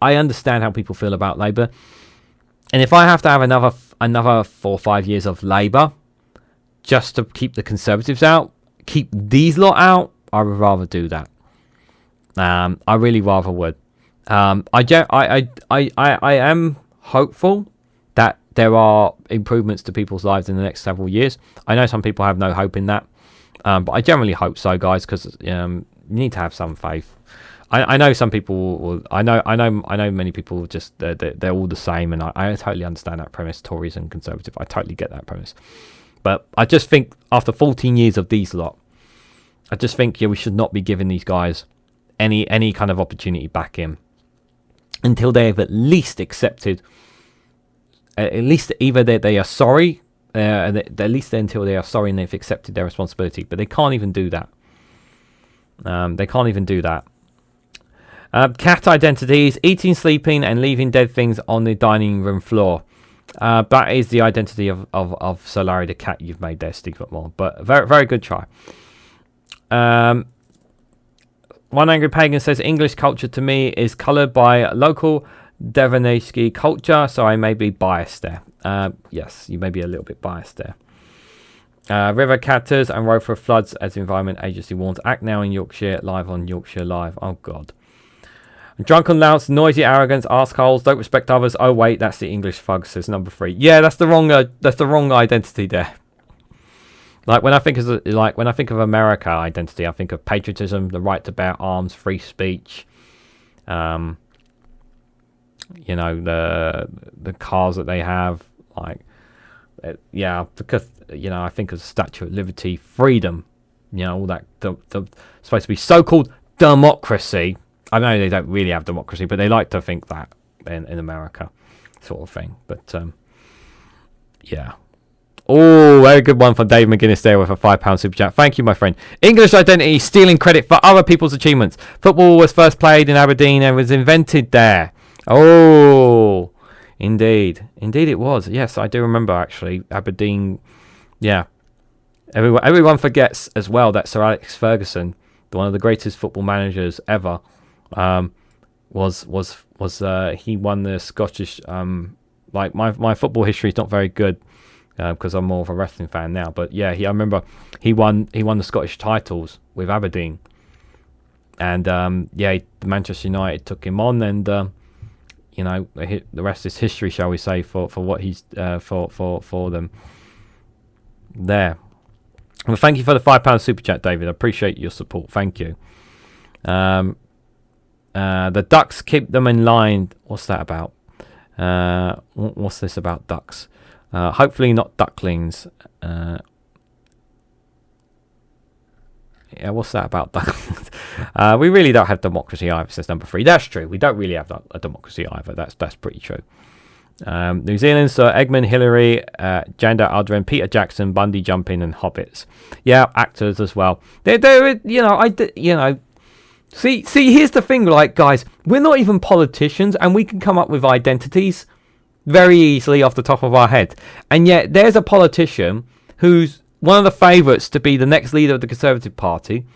I understand how people feel about Labour, and if I have to have another 4 or 5 years of Labour just to keep the Conservatives out, keep these lot out, I would rather do that. I really rather would. I am hopeful that there are improvements to people's lives in the next several years. I know some people have no hope in that, but I generally hope so, guys, because you need to have some faith. I know some people. I know many people. Just they're all the same, and I totally understand that premise. Tories and Conservative. I totally get that premise. But I just think after 14 years of these lot, I just think we should not be giving these guys any kind of opportunity back in until they have at least accepted, at least either they are sorry, at least until they are sorry and they've accepted their responsibility. But they can't even do that. They can't even do that. Cat identities: eating, sleeping, and leaving dead things on the dining room floor. That is the identity of Sir Larry the cat you've made there, Steve Whitmore. But very, very good try. One Angry Pagan says, English culture to me is coloured by local Devoneshki culture, so I may be biased there. Yes, you may be a little bit biased there. River Catters and Road for Floods as Environment Agency warns. Act now in Yorkshire, live on Yorkshire Live. Oh, God. Drunken louts, noisy arrogance, arseholes, don't respect others. Oh, wait, that's the English thug, says number 3. Yeah, that's the wrong identity there. When I think of America identity, I think of patriotism, the right to bear arms, free speech. The cars that they have, because I think of the Statue of Liberty, freedom, all that. Supposed to be so-called democracy. I know they don't really have democracy, but they like to think that in America, sort of thing. But yeah. Oh, very good one from Dave McGuinness there with a £5 super chat. Thank you, my friend. English identity, stealing credit for other people's achievements. Football was first played in Aberdeen and was invented there. Oh, indeed. Indeed it was. Yes, I do remember, actually. Aberdeen, yeah. Everyone forgets as well that Sir Alex Ferguson, one of the greatest football managers ever, he won the Scottish, my football history is not very good, because I'm more of a wrestling fan now. But yeah, I remember he won the Scottish titles with Aberdeen, and the Manchester United took him on, and the rest is history, shall we say, for what he's for them there. Well, thank you for the £5 super chat, David. I appreciate your support. Thank you. The ducks keep them in line. What's that about? What's this about ducks? Hopefully not ducklings. What's that about ducklings? We really don't have democracy either, says number 3. That's true. We don't really have a democracy either. That's pretty true. New Zealand, Sir Egmont Hillary, Janda Ardern, Peter Jackson, Bundy Jumping, and Hobbits. Yeah, actors as well. See, here's the thing, guys, we're not even politicians, and we can come up with identities very easily off the top of our head. And yet, there's a politician who's one of the favourites to be the next leader of the Conservative Party,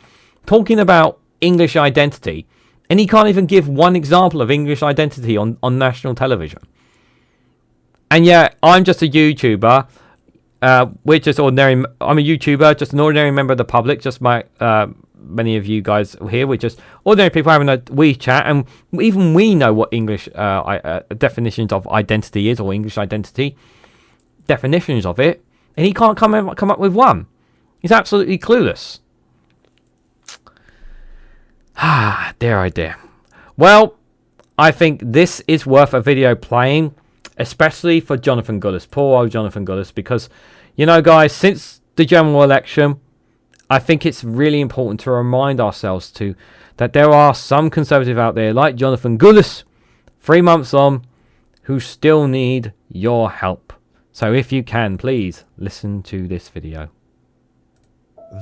talking about English identity, and he can't even give one example of English identity on national television. And yet, I'm just a YouTuber. We're just ordinary. I'm a YouTuber, just an ordinary member of the public. Just many of you guys here, we're just ordinary people having a wee chat, and even we know what English definitions of identity is, or English identity definitions of it, and he can't come up with one. He's absolutely clueless. Dear oh dear. Well, I think this is worth a video playing, especially for Jonathan Gullis, poor old Jonathan Gullis, because, guys, since the general election, I think it's really important to remind ourselves that there are some Conservatives out there, like Jonathan Gullis, 3 months on, who still need your help. So if you can, please listen to this video.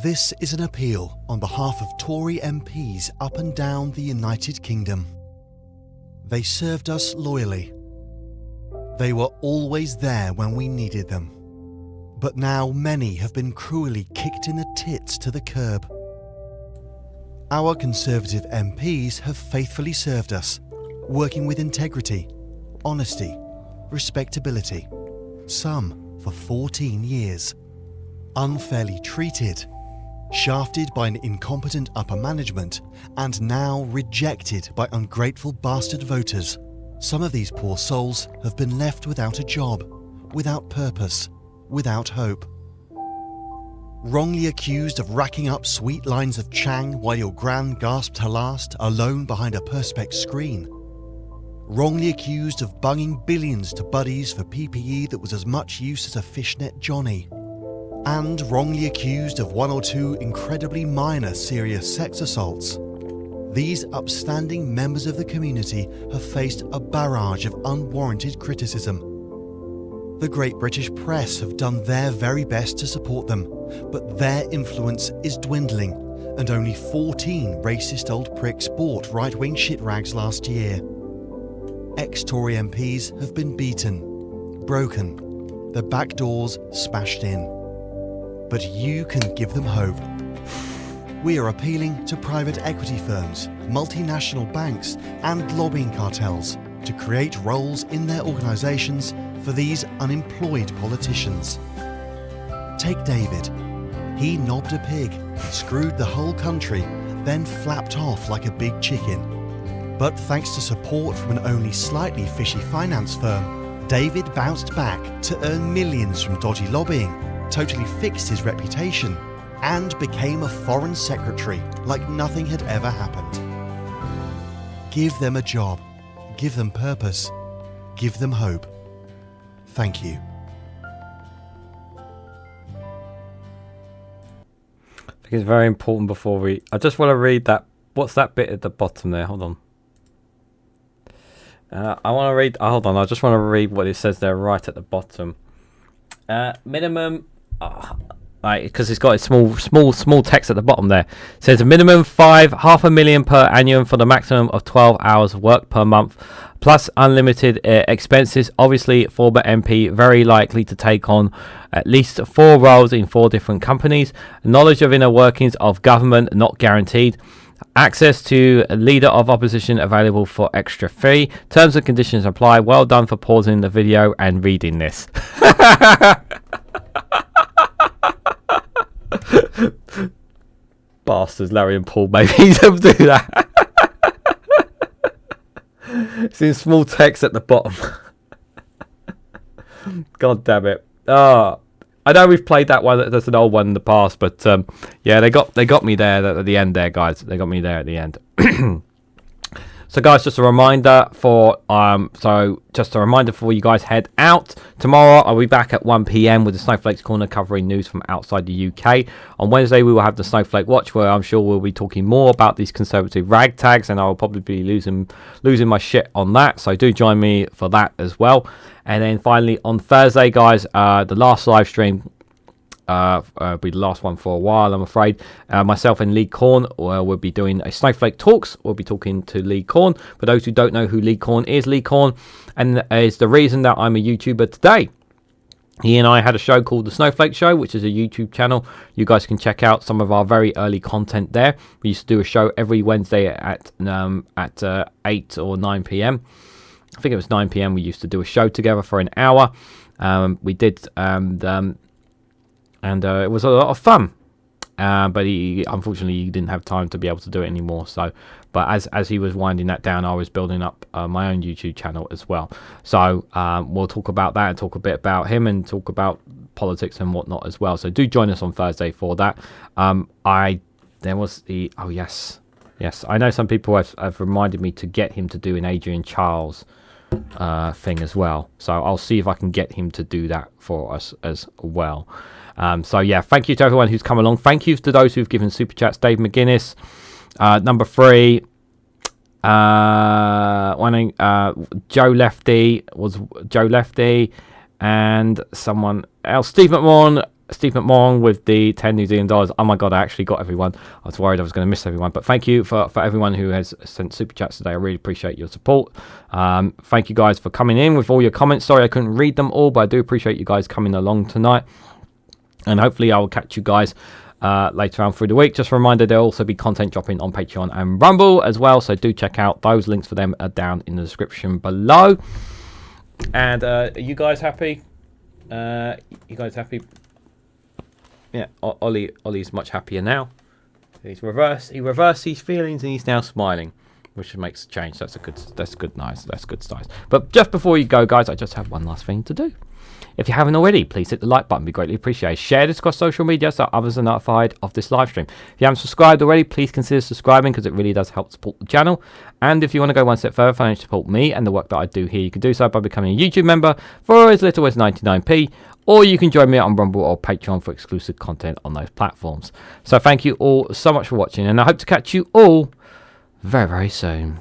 This is an appeal on behalf of Tory MPs up and down the United Kingdom. They served us loyally. They were always there when we needed them. But now many have been cruelly kicked in the tits to the curb. Our Conservative MPs have faithfully served us, working with integrity, honesty, respectability, some for 14 years. Unfairly treated, shafted by an incompetent upper management, and now rejected by ungrateful bastard voters. Some of these poor souls have been left without a job, without purpose, without hope. Wrongly accused of racking up sweet lines of Chang while your gran gasped her last alone behind a Perspex screen. Wrongly accused of bunging billions to buddies for PPE that was as much use as a fishnet Johnny. And wrongly accused of one or two incredibly minor serious sex assaults. These upstanding members of the community have faced a barrage of unwarranted criticism. The great British press have done their very best to support them, but their influence is dwindling, and only 14 racist old pricks bought right-wing shit rags last year. Ex-Tory MPs have been beaten, broken, their back doors smashed in. But you can give them hope. We are appealing to private equity firms, multinational banks, and lobbying cartels to create roles in their organisations for these unemployed politicians. Take David. He knobbed a pig, screwed the whole country, then flapped off like a big chicken. But thanks to support from an only slightly fishy finance firm, David bounced back to earn millions from dodgy lobbying, totally fixed his reputation, and became a foreign secretary like nothing had ever happened. Give them a job, give them purpose, give them hope. Thank you. I think it's very important before we... I just want to read that. What's that bit at the bottom there? Hold on. I want to read... hold on. I just want to read what it says there right at the bottom. Minimum... because it's got a small text at the bottom there. It says a minimum $500,000 per annum for the maximum of 12 hours of work per month, plus unlimited expenses. Obviously, former MP very likely to take on at least 4 roles in 4 different companies. Knowledge of inner workings of government not guaranteed. Access to a leader of opposition available for extra fee. Terms and conditions apply. Well done for pausing the video and reading this. Bastards, Larry and Paul maybe them do that. It's in small text at the bottom. God damn it. I know we've played that one, that's an old one in the past, but yeah, they got me there at the end there, guys. They got me there at the end. So guys, just a reminder for you guys, head out tomorrow. I'll be back at 1 PM with the Snowflake's Corner, covering news from outside the UK. On Wednesday we will have the Snowflake Watch, where I'm sure we'll be talking more about these conservative ragtags, and I'll probably be losing my shit on that, so do join me for that as well. And then finally on Thursday, guys, the last live stream, be the last one for a while, I'm afraid. Myself and Lee Korn will be doing a Snowflake Talks. We'll be talking to Lee Korn. For those who don't know who Lee Korn is and is the reason that I'm a YouTuber today. He and I had a show called The Snowflake Show, which is a YouTube channel. You guys can check out some of our very early content there. We used to do a show every Wednesday at 8 or 9 PM. I think it was 9 PM. We used to do a show together for an hour. We did... and it was a lot of fun, but he unfortunately didn't have time to be able to do it anymore. So, but as he was winding that down, I was building up my own YouTube channel as well. So we'll talk about that and talk a bit about him and talk about politics and whatnot as well. So do join us on Thursday for that. There was the yes, I know some people have reminded me to get him to do an Adrian Charles thing as well. So I'll see if I can get him to do that for us as well. So yeah, thank you to everyone who's come along. Thank you to those who've given super chats. Dave McGuinness, number 3, Joe Lefty, and someone else. Steve McMahon, Steve McMorron with the 10 New Zealand dollars. Oh my god, I actually got everyone. I was worried I was going to miss everyone, but thank you for everyone who has sent super chats today. I really appreciate your support. Thank you guys for coming in with all your comments. Sorry I couldn't read them all, but I do appreciate you guys coming along tonight, and hopefully I will catch you guys later on through the week. Just a reminder, there'll also be content dropping on Patreon and Rumble as well, so do check out those links for them are down in the description below. And are you guys happy? You guys happy? Yeah, Ollie's much happier now. He reversed his feelings and he's now smiling, which makes a change. That's good, nice. That's good stuff. But just before you go, guys, I just have one last thing to do. If you haven't already, please hit the like button. Be greatly appreciated. Share this across social media so others are notified of this live stream. If you haven't subscribed already, please consider subscribing because it really does help support the channel. And if you want to go one step further, financially support me and the work that I do here, you can do so by becoming a YouTube member for as little as 99p. Or you can join me on Rumble or Patreon for exclusive content on those platforms. So thank you all so much for watching, and I hope to catch you all very, very soon.